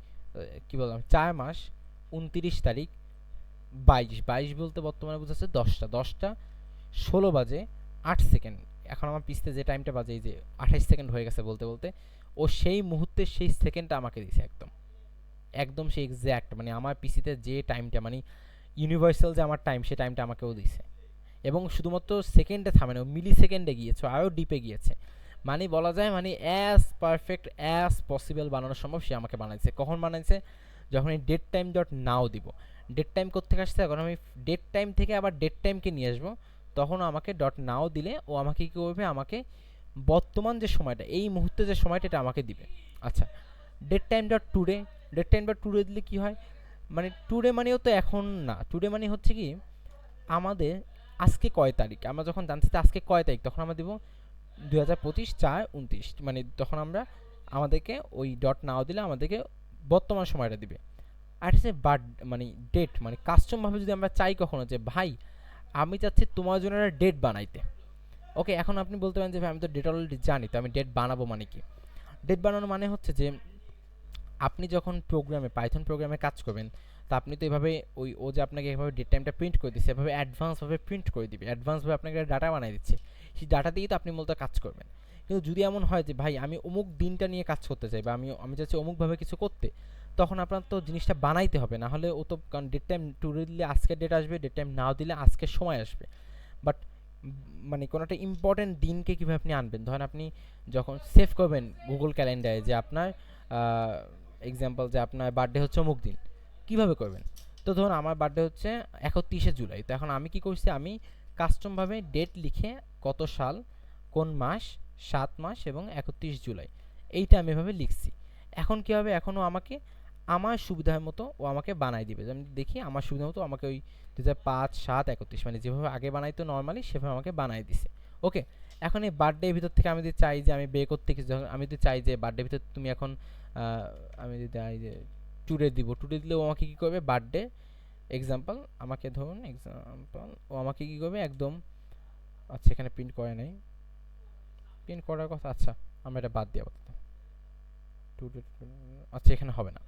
কি বললাম, 4 মাস 29 তারিখ 22 বলতে বর্তমানে বুঝাচ্ছে 10টা 16 বাজে 8 সেকেন্ড। এখন আমার পিছতে যে টাইমটা বাজে, এই যে 28 সেকেন্ড হয়ে গেছে বলতে বলতে, ও সেই মুহূর্তে সেই সেকেন্ডটা আমাকে দিছে একদম একদম সেই এক্স্যাক্ট, মানে আমার পিসিতে যে টাইমটা, মানে ইউনিভার্সাল যে আমার টাইম, সেই টাইমটা আমাকেও দিছে। এবং শুধুমাত্র সেকেন্ডে থামে না, মিলি সেকেন্ডে গিয়েছে, আরও ডিপে গিয়েছে। মানে বলা যায় মানে অ্যাজ পারফেক্ট অ্যাজ পসিবল বানানো সম্ভব সে আমাকে বানাইছে। কখন বানাইছে, যখন এই ডেট টাইম ডট নাও দিব। ডেট টাইম কোত্থেকে আসছে, এখন আমি ডেট টাইম থেকে আবার ডেট টাইমকে নিয়ে আসবো, তখন আমাকে ডট নাও দিলে ও আমাকে কী করবে, আমাকে বর্তমান যে সময়টা, এই মুহূর্তে যে সময়টা, এটা আমাকে দিবে। আচ্ছা, date time dot today, date time dot today দিলে কী হয়, মানে টুডে মানেও তো এখন না, টুডে মানে হচ্ছে কি আমাদের আজকে কয় তারিখ, আমরা যখন জানতে চাই আজকে কয় তারিখ, তখন আমরা দিব 2025/4/29, মানে তখন আমরা আমাদেরকে ওই ডট নাও দিলে আমাদেরকে বর্তমান সময়টা দিবে। আর হচ্ছে বাট, মানে ডেট, মানে কাস্টমভাবে যদি আমরা চাই কখনো যে ভাই আমি চাচ্ছি তোমার জন্য একটা ডেট বানাইতে, ওকে, এখন আপনি বলতে পারেন যে ভাই আমি তো ডেট অলরেডি জানি, তো আমি ডেট বানাবো মানে কি। ডেট বানানো মানে হচ্ছে যে আপনি যখন প্রোগ্রামে, পাইথন প্রোগ্রামে কাজ করবেন, তা আপনি তো এভাবে ও যে আপনাকে এভাবে ডেট টাইমটা প্রিন্ট করে দিচ্ছে, এভাবে অ্যাডভান্সভাবে প্রিন্ট করে দিবে, অ্যাডভান্সভাবে আপনাকে ডাটা বানিয়ে দিচ্ছে, সেই ডাটা দিয়েই তো আপনি মূলত কাজ করবেন। কিন্তু যদি এমন হয় যে ভাই আমি অমুক দিনটা নিয়ে কাজ করতে চাই, বা আমি চাচ্ছি অমুকভাবে কিছু করতে, তখন আপনার তো জিনিসটা বানাইতে হবে, না হলে ও তো, কারণ ডেট টাইম টুডে দিলে আজকের ডেট আসবে, ডেট টাইম নাও দিলে আজকের সময় আসবে। বাট মানে কোনো একটা ইম্পর্টেন্ট দিনকে কীভাবে আপনি আনবেন, ধরেন আপনি যখন সেভ করবেন গুগল ক্যালেন্ডারে যে আপনার এক্সাম্পল যে আপনার বার্থডে হচ্ছে অমুক দিন, কীভাবে করবেন। তো ধরুন আমার বার্থডে হচ্ছে 31শে জুলাই, তো এখন আমি কি করছি, আমি কাস্টমভাবে ডেট লিখে কত সাল, কোন মাস, 7 মাস এবং 31 জুলাই, এইটা আমি এভাবে লিখছি। এখন কী হবে, এখনও আমাকে আমার সুবিধার মতো ও আমাকে বানাই দিবে, আমি দেখি আমার সুবিধা মতো আমাকে ওই 2005/7/31, মানে যেভাবে আগে বানাইতো নর্মালি সেভাবে আমাকে বানাই দিছে। ওকে, এখন এই বার্থডের ভিতর থেকে আমি যদি চাই যে আমি বের করতে কিছু, আমি যদি চাই যে বার্থডের ভিতর তুমি এখন আমি যদি চাই যে টুডে দিব, টুডে দিলে ও আমাকে কী করবে, বার্থডে এক্সাম্পল আমাকে ধরুন এক্সাম্পল, ও আমাকে কী করবে একদম, আচ্ছা এখানে প্রিন্ট করে নাই, প্রিন্ট করার কথা, আচ্ছা আমরা এটা বাদ দিয়ে আপাতত, টুডে, আচ্ছা এখানে হবে না।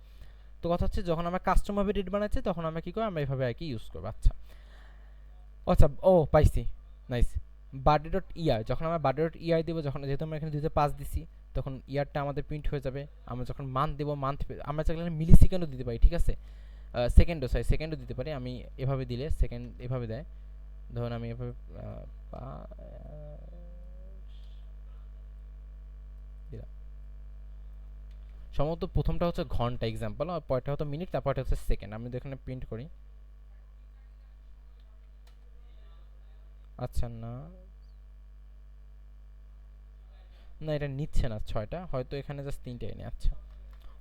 তো কথা হচ্ছে যখন আমরা কাস্টমভাবে ডেট বানাচ্ছি, তখন আমরা কী করবো, আমরা এইভাবে আর কি ইউজ করবো। আচ্ছা আচ্ছা, ও পাইছি, নাইস। বার্থডে ডট ইয়ার, যখন আমরা বার্থডে ডট ইয়ার দেবো, যখন যেহেতু আমরা এখানে 2005 দিছি, তখন ইয়ারটা আমাদের প্রিন্ট হয়ে যাবে। আমরা যখন মান্থ দেবো, মান্থ আমরা চাইলে মিলি সেকেন্ডও দিতে পারি, ঠিক আছে, সেকেন্ডও দিতে পারি। আমি এভাবে দিলে সেকেন্ড এভাবে দেয়, ধরুন আমি এভাবে দিলাম। সম্ভবত প্রথমটা হচ্ছে ঘন্টা এক্সাম্পল, আর পরেরটা হচ্ছে মিনিট, তারপরটা হচ্ছে সেকেন্ড। আমি এখানে প্রিন্ট করি, আচ্ছা না না এটা নিচ্ছে না 6টা, হয়তো এখানে জাস্ট 3টাই নেই। আচ্ছা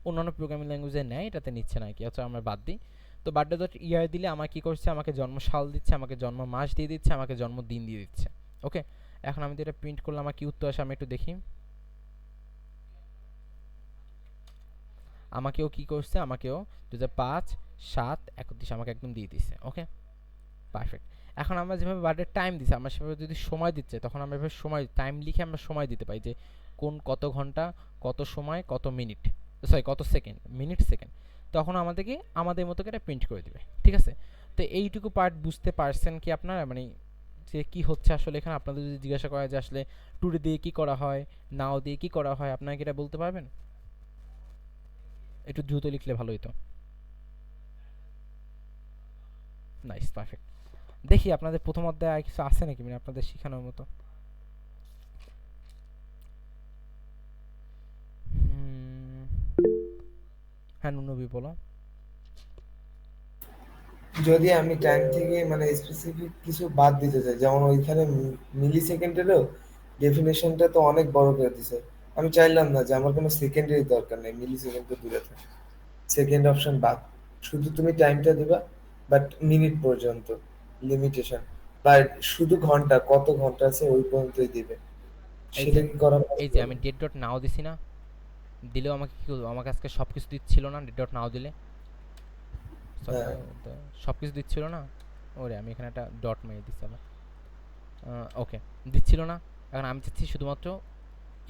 অন্যান্য প্রোগ্রামিং ল্যাঙ্গুয়েজে নেয়, এটাতে নিচ্ছে না কি, আচ্ছা আমরা বাদ দিই। তো বার্থডে ডট ইয়ার দিলে আমার কি করছে, আমাকে জন্ম সাল দিচ্ছে, আমাকে জন্ম মাস দিয়ে দিচ্ছে, আমাকে জন্মদিন দিয়ে দিচ্ছে। ওকে, এখন আমি তো এটা প্রিন্ট করলে আমার কি উত্তর আসে, আমি একটু দেখি। আমাকেও কি করছে, আমাকেও 2005/7/31 আমাকে একদম দিয়ে দিচ্ছে। Okay perfect. এখন আমরা যেভাবে বার্থডে টাইম দিচ্ছি, আমরা সেভাবে যদি সময় দিচ্ছে, তখন আমরা এভাবে সময় টাইম লিখে আমরা সময় দিতে পারি, যে কোন কত ঘন্টা, কত সময়, কত মিনিট, সরি কত সেকেন্ড, মিনিট সেকেন্ড, তখন আমাদেরকে আমাদের মতো করে প্রিন্ট করে দেবে। ঠিক আছে, তো এইটুকু পার্ট বুঝতে পারছেন কি আপনারা, মানে যে কি হচ্ছে আসলে এখানে, আপনাদের যদি জিজ্ঞাসা করা যে আসলে টুডে দিয়ে কি করা হয়, নাও দিয়ে কি করা হয়, আপনারা কি এটা বলতে পারবেন? একটু দ্রুত লিখলে ভালো হতো। Nice, perfect. দেখি আপনাদের প্রথম অধ্যায়ে আর কিছু আছে নাকি মানে আপনাদের শেখানোর মতো? হ্যাঁ নুনবি বলো। যদি আমি টাইম থেকে মানে স্পেসিফিক কিছু বাদ দিতে চাই, যেমন ওইখানে মিলি সেকেন্ডেরও ডেফিনেশনটা তো অনেক বড় করে দিছে। আমি চাইলাম না যে আমার কোনো সেকেন্ডেরই দরকার নেই, মিলি সেকেন্ড তো দূরে থাকে, সেকেন্ড অপশন বাদ, শুধু তুমি টাইমটা দিবা, বাট মিনিট পর্যন্ত লিমিটেশন, বা শুধু ঘন্টা, কত ঘন্টা আছে ওই পর্যন্তই দিবে। এই সেটা যে কি করা এই যে possible? আমি ডেট ডট নাও দিছি না, দিলেও আমাকে কি করবো, আমাকে আজকে সব কিছু দিচ্ছিল না ডেট ডট নাও দিলে? সরি হ্যাঁ, সব কিছু দিচ্ছিল না। ওরে আমি এখানে একটা ডট মেরে দিচ্ছি আবার। ওকে, দিচ্ছিল না। এখন আমি চাচ্ছি শুধুমাত্র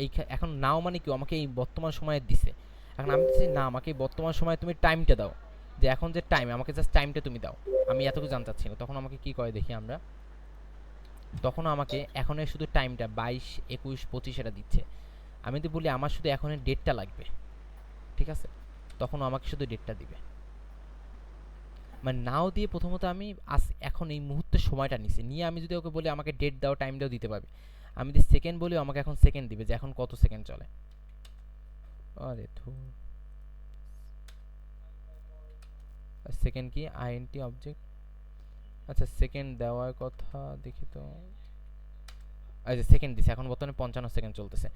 এই এখন নাও মানে কি আমাকে এই বর্তমান সময়ে দিছে। এখন আমি চাচ্ছি না, আমাকে এই বর্তমান সময়ে তুমি টাইমটা দাও, যে এখন যে টাইম, আমাকে জাস্ট টাইমটা তুমি দাও। আমি এতটুকু জানতে চাচ্ছি না। তখন আমাকে কি করে দেখি আমরা, তখন আমাকে এখন শুধু টাইমটা 22, 21, 25 এটা দিচ্ছে। আমি যদি বলি আমার শুধু এখন ডেটটা লাগবে, ঠিক আছে, তখন আমাকে শুধু ডেটটা দিবে। মানে নাও দিয়ে প্রথমত আমি এখন এই মুহূর্তের সময়টা নিছি, নিয়ে আমি যদি ওকে বলি আমাকে ডেট দাও, টাইম দাও, দিতে পারবে। আমি যদি সেকেন্ড বলি আমাকে এখন সেকেন্ড দিবে, যে এখন কত সেকেন্ড চলে। আরে ধুর, সেকেন্ড কি আইএনটি অবজেক্ট? আচ্ছা সেকেন্ড দেওয়ার কথা দেখি তো। আচ্ছা সেকেন্ড দিছে, এখন বর্তমানে 55 সেকেন্ড চলতেছে।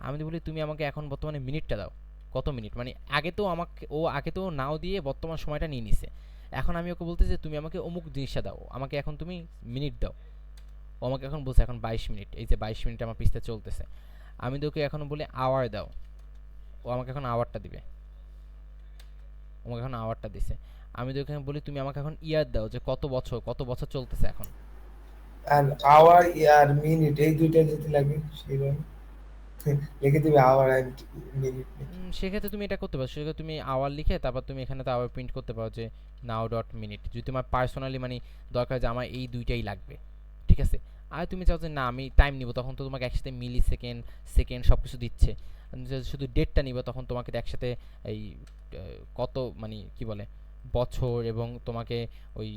আমি যদি বলি তুমি আমাকে এখন বর্তমানে মিনিটটা দাও, কত মিনিট, মানে আগে তো নাও দিয়ে বর্তমান সময়টা নিয়ে নিছে। এখন আমি ওকে বলতে যে তুমি আমাকে অমুক জিনিসটা দাও, আমাকে এখন তুমি মিনিট দাও। ও আমাকে এখন বলছে এখন 22 মিনিট, এই যে 22 মিনিট আমার পিছতে চলতেছে। আমি তোকে এখন বলি আওয়ার দাও, ও আমাকে এখন আওয়ারটা দিবে। আমাকে এখন আওয়ারটা দিছে। আমি তোকে বলি তুমি আমাকে এখন ইয়ার দাও, যে কত বছর চলতেছে এখন। আর আওয়ার আর মিনিট এই দুইটা যদি লাগে সেইভাবে লিখে দিবে আওয়ার এন্ড মিনিট। সেক্ষেত্রে তুমি এটা করতে পারো, সেক্ষেত্রে তুমি আওয়ার লিখে তারপর তুমি এখানে তো আওয়ার প্রিন্ট করতে পারো যে নাও ডট মিনিট, যদি তোমার পার্সোনালি মানে দরকার যে আমার এই দুইটাই লাগবে, ঠিক আছে। আর তুমি চাও যে না আমি টাইম নিব, তখন তো তোমাকে একসাথে মিলি সেকেন্ড সেকেন্ড সব কিছু দিচ্ছে। শুধু ডেটটা নিব তখন তোমাকে তো একসাথে এই কত মানে কি বলে বছর এবং তোমাকে ওই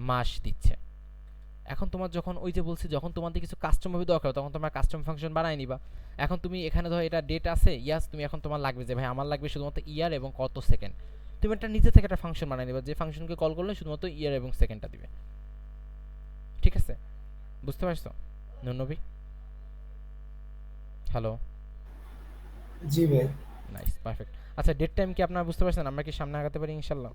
মাস দিচ্ছে। এখন তোমার যখন ওই যে বলছি যখন তোমাদের কিছু কাস্টম ভাবে দরকার, তখন তোমার কাস্টম ফাংশন বানাই নিবা। এখন তুমি এখানে ধরো এটা ডেট আছে ইয়াস, তুমি এখন তোমার লাগবে যে ভাই আমার লাগবে শুধুমাত্র ইয়ার এবং কত সেকেন্ড, তুমি একটা নিজে থেকে একটা ফাংশন বানাই নিবা, যে ফাংশনকে কল করলে শুধুমাত্র ইয়ার এবং সেকেন্ডটা দিবে। ঠিক আছে, বুঝতে পারছো নবী? হ্যালো, জি ভাই। Nice, perfect. আচ্ছা ডেট টাইম কি আপনারা বুঝতে পারছেন? আমরা কি সামনে আগাতে পারি ইনশাল্লাহ?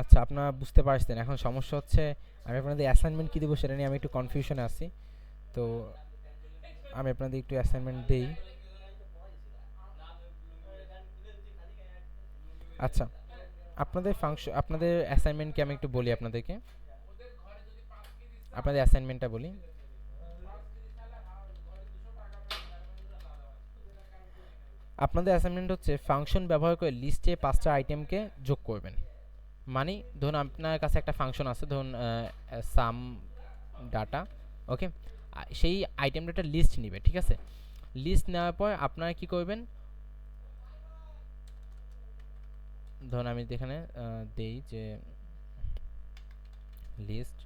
আচ্ছা আপনারা বুঝতে পারছেন। এখন সমস্যা হচ্ছে আমি আপনাদের অ্যাসাইনমেন্ট কি দেবো সেটা নিয়ে আমি একটু কনফিউশনে আছি। তো আমি আপনাদের একটু অ্যাসাইনমেন্ট দেই। আচ্ছা আপনাদের অ্যাসাইনমেন্টকে আমি একটু বলি আপনাদেরকে, আপনাদের অ্যাসাইনমেন্টটা বলি। আপনাদের অ্যাসাইনমেন্ট হচ্ছে ফাংশন ব্যবহার করে লিস্টে 5টা আইটেমকে যোগ করবেন। মানে ধরুন আপনার কাছে একটা ফাংশন আছে, ধরুন সাম ডাটা, ওকে। সেই আইটেমটা একটা লিস্ট নেবে, ঠিক আছে। লিস্ট নেওয়ার পর আপনারা কি করবেন, ধরুন আমি এখানে দেই যে লিস্ট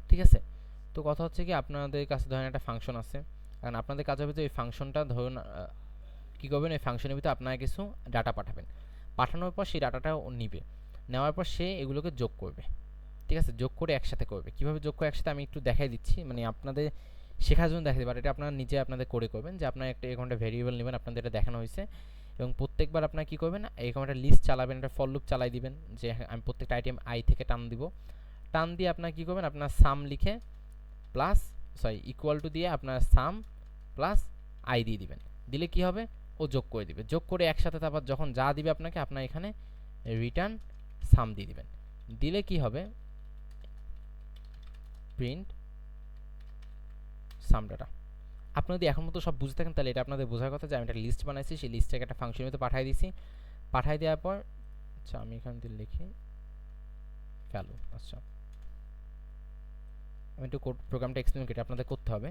ঠিক আছে। তো কথা হচ্ছে কি আপনাদের কাছে ধরেন একটা ফাংশন আছে, কারণ আপনাদের কাজ হবে যে এই ফাংশনটা ধরুন কী করবেন, এই ফাংশনের ভিতরে আপনারা কিছু ডাটা পাঠাবেন। পাঠানোর পর সেই ডাটাটা ও নিবে, নেওয়ার পর সে এগুলোকে যোগ করবে, ঠিক আছে। যোগ করে একসাথে করবে। কীভাবে যোগ করে একসাথে আমি একটু দেখাই দিচ্ছি, মানে আপনাদের শেখার জন্য দেখাতে পারে, এটা আপনারা নিজে আপনাদের করে করবেন, যে আপনার একটা এরকম একটা ভেরিয়েবল নেবেন, আপনাদের এটা দেখানো হয়েছে। এবং প্রত্যেকবার আপনারা কী করবেন, এরকম একটা লিস্ট চালাবেন, একটা ফর লুপ চালাই দিবেন, যে আমি প্রত্যেকটা আইটেম আই থেকে টান দিব। টান দিয়ে আপনারা কী করবেন, আপনার সাম লিখে প্লাস ইকুয়াল টু দিয়ে আপনার সাম প্লাস আই দিয়ে দিবেন। দিলে কি হবে, ও যোগ করে দিবে, যোগ করে একসাথে তারপর যখন যা দিবে আপনাকে আপনার এখানে রিটার্ন সাম দিয়ে দিবেন। দিলে কি হবে, প্রিন্ট সাম ডাটা। আপনারা যদি এখন মতো সব বুঝে থাকেন তাহলে এটা আপনাদের বোঝার কথা যে আমি একটা লিস্ট বানাইছি, সেই লিস্টটাকে একটা ফাংশনের মধ্যে পাঠিয়ে দিছি। পাঠিয়ে দেওয়ার পর আচ্ছা আমি এখান থেকে লিখি ভ্যালু। আচ্ছা আমি একটু কোড প্রোগ্রামটা এক্সপ্লেন করি, আপনাদের করতে হবে।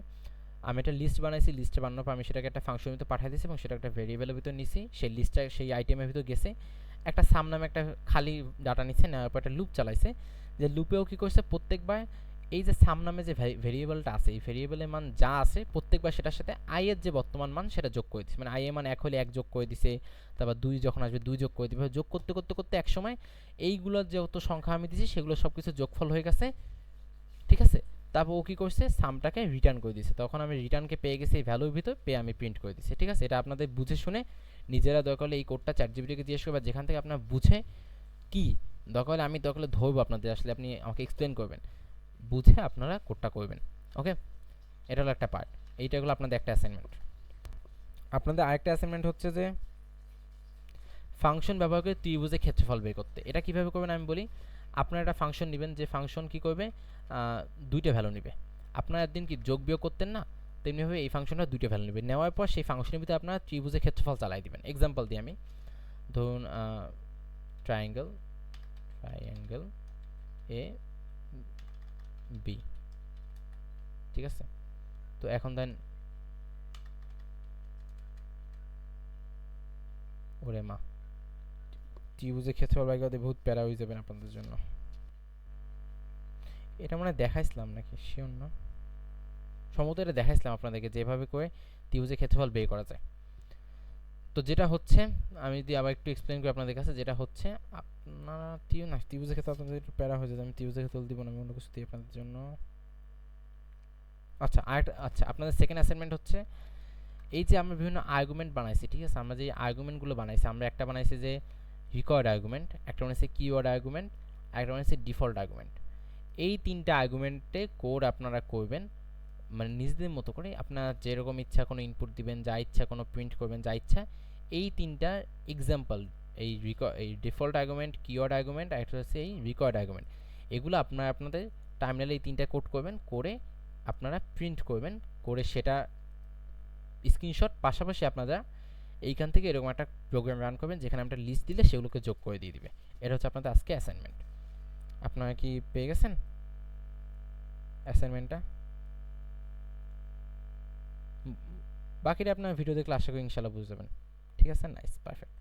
আমি একটা লিস্ট বানাইছি, লিস্টে বানানোর পর আমি সেটাকে একটা ফাংশনের ভিতরে পাঠিয়ে দিয়েছি এবং সেটা একটা ভেরিয়েবলের ভিতরে নিছি। সেই লিস্টটা সেই আইটেমের ভিতরে গেছে, একটা সাম নামে একটা খালি ডাটা নিচ্ছে, নেওয়ার পর একটা লুপ চালাইছে। যে লুপেও কী করছে, প্রত্যেকবার এই যে সাম নামে যে ভেরিয়েবলটা আছে, এই ভেরিয়েবলের মান যা আছে প্রত্যেকবার সেটার সাথে আই এর যে বর্তমান মান সেটা যোগ করে দিচ্ছে। মানে আই এর মান 1 হলে 1 যোগ করে দিছে, তারপর 2 যখন আসবে 2 যোগ করে দিবে, যোগ করতে করতে করতে এক সময় এইগুলোর যত সংখ্যা আমি দিছি সেগুলো সব কিছু যোগফল হয়ে গেছে, ঠিক আছে। তারপর ও কী করছে, সামটাকে রিটার্ন করে দিয়েছে, তখন আমি রিটার্নকে পেয়ে গেছি এই ভ্যালুর ভিতর, পেয়ে আমি প্রিন্ট করে দিচ্ছি, ঠিক আছে। এটা আপনাদের বুঝে শুনে নিজেরা দরকার হলে এই কোডটা চ্যাটজিপিটিকে জিজ্ঞেস করবেন, যেখান থেকে আপনার বুঝে কি দরকার হলে আমি দরকার হলে ধরবো আপনাদের, আসলে আপনি আমাকে এক্সপ্লেন করবেন, বুঝে আপনারা কোডটা করবেন। ওকে, এটা হলো একটা পার্ট। এইটা হলো আপনাদের একটা অ্যাসাইনমেন্ট। আপনাদের আরেকটা অ্যাসাইনমেন্ট হচ্ছে যে ফাংশন ব্যবহার করে ত্রিভুজের ক্ষেত্রফল বের করতে। এটা কিভাবে করবেন আমি বলি। আপনারা একটা ফাংশন নেবেন, যে ফাংশন কি করবে, দুইটা ভ্যালু নেবে। আপনারা একদিন কি যোগ বিয়োগ করতেন না, তেমনিভাবে এই ফাংশনটা দুইটা ভ্যালু নেবে। নেওয়ার পর সেই ফাংশনের ভিতরে আপনারা ত্রিভুজের ক্ষেত্রফল চালাই দিবেন। এক্সাম্পল দিই আমি, ধরুন ট্রায়াঙ্গেল এ বি, ঠিক আছে। তো এখন দেন, ওরে মা, ত্রিভুজের ক্ষেত্রফল বের করতে বহুত প্যারা হয়ে যাবেন আপনাদের জন্য। এটা মনে হয় দেখাইছিলাম নাকি, শিওর না, সম্ভবত এটা দেখাইছিলাম আপনাদেরকে যেভাবে করে ত্রিভুজের ক্ষেত্রফল বের করা যায়। তো যেটা হচ্ছে, আমি যদি আবার একটু এক্সপ্লেন করি আপনাদের কাছে, যেটা হচ্ছে আপনারা ত্রিভুজের ক্ষেত্রে আপনাদের একটু প্যারা হয়ে যাবে, আমি ত্রিভুজের ক্ষেত্রফল দিব না, আমি অন্য কিছু দিই আপনাদের জন্য। আচ্ছা আচ্ছা আপনাদের সেকেন্ড অ্যাসাইনমেন্ট হচ্ছে, এই যে আমরা বিভিন্ন আর্গুমেন্ট বানাইছি, ঠিক আছে। আমরা যে আর্গুমেন্টগুলো বানাইছি, আমরা একটা বানাইছি যে রিকোয়ার্ড আর্গুমেন্ট, একটা বানাইছি কিওয়ার্ড আর্গুমেন্ট, একটা বানাইছি ডিফল্ট আর্গুমেন্ট। এই তিনটা আর্গুমেন্টে কোড আপনারা করবেন মানে নিজেদের মতো করে, আপনার যেরকম ইচ্ছা কোনো ইনপুট দিবেন, যা ইচ্ছা কোনো প্রিন্ট করবেন, যা ইচ্ছা। এই তিনটা এক্সাম্পল, এই ডিফল্ট আর্গুমেন্ট, কিওয়ার্ড আর্গুমেন্ট আর একটা হচ্ছে এই রিকোয়ার্ড আর্গুমেন্ট, এগুলো আপনারা আপনাদের টার্মিনালে এই তিনটা কোড করবেন, করে আপনারা প্রিন্ট করবেন, করে সেটা স্ক্রিনশট পাশাপাশি আপনারা এইখান থেকে এরকম একটা প্রোগ্রাম রান করবেন, যেখানে একটা লিস্ট দিলে সেগুলোকে যোগ করে দিয়ে দিবে। এটা হচ্ছে আপনাদের আজকে অ্যাসাইনমেন্ট। আপনারা কি পেয়ে গেছেন অ্যাসাইনমেন্টটা? বাকিটা আপনার ভিডিও দেখলে আশা করি ইনশাল্লাহ বুঝতে যাবেন, ঠিক আছে। Nice, perfect.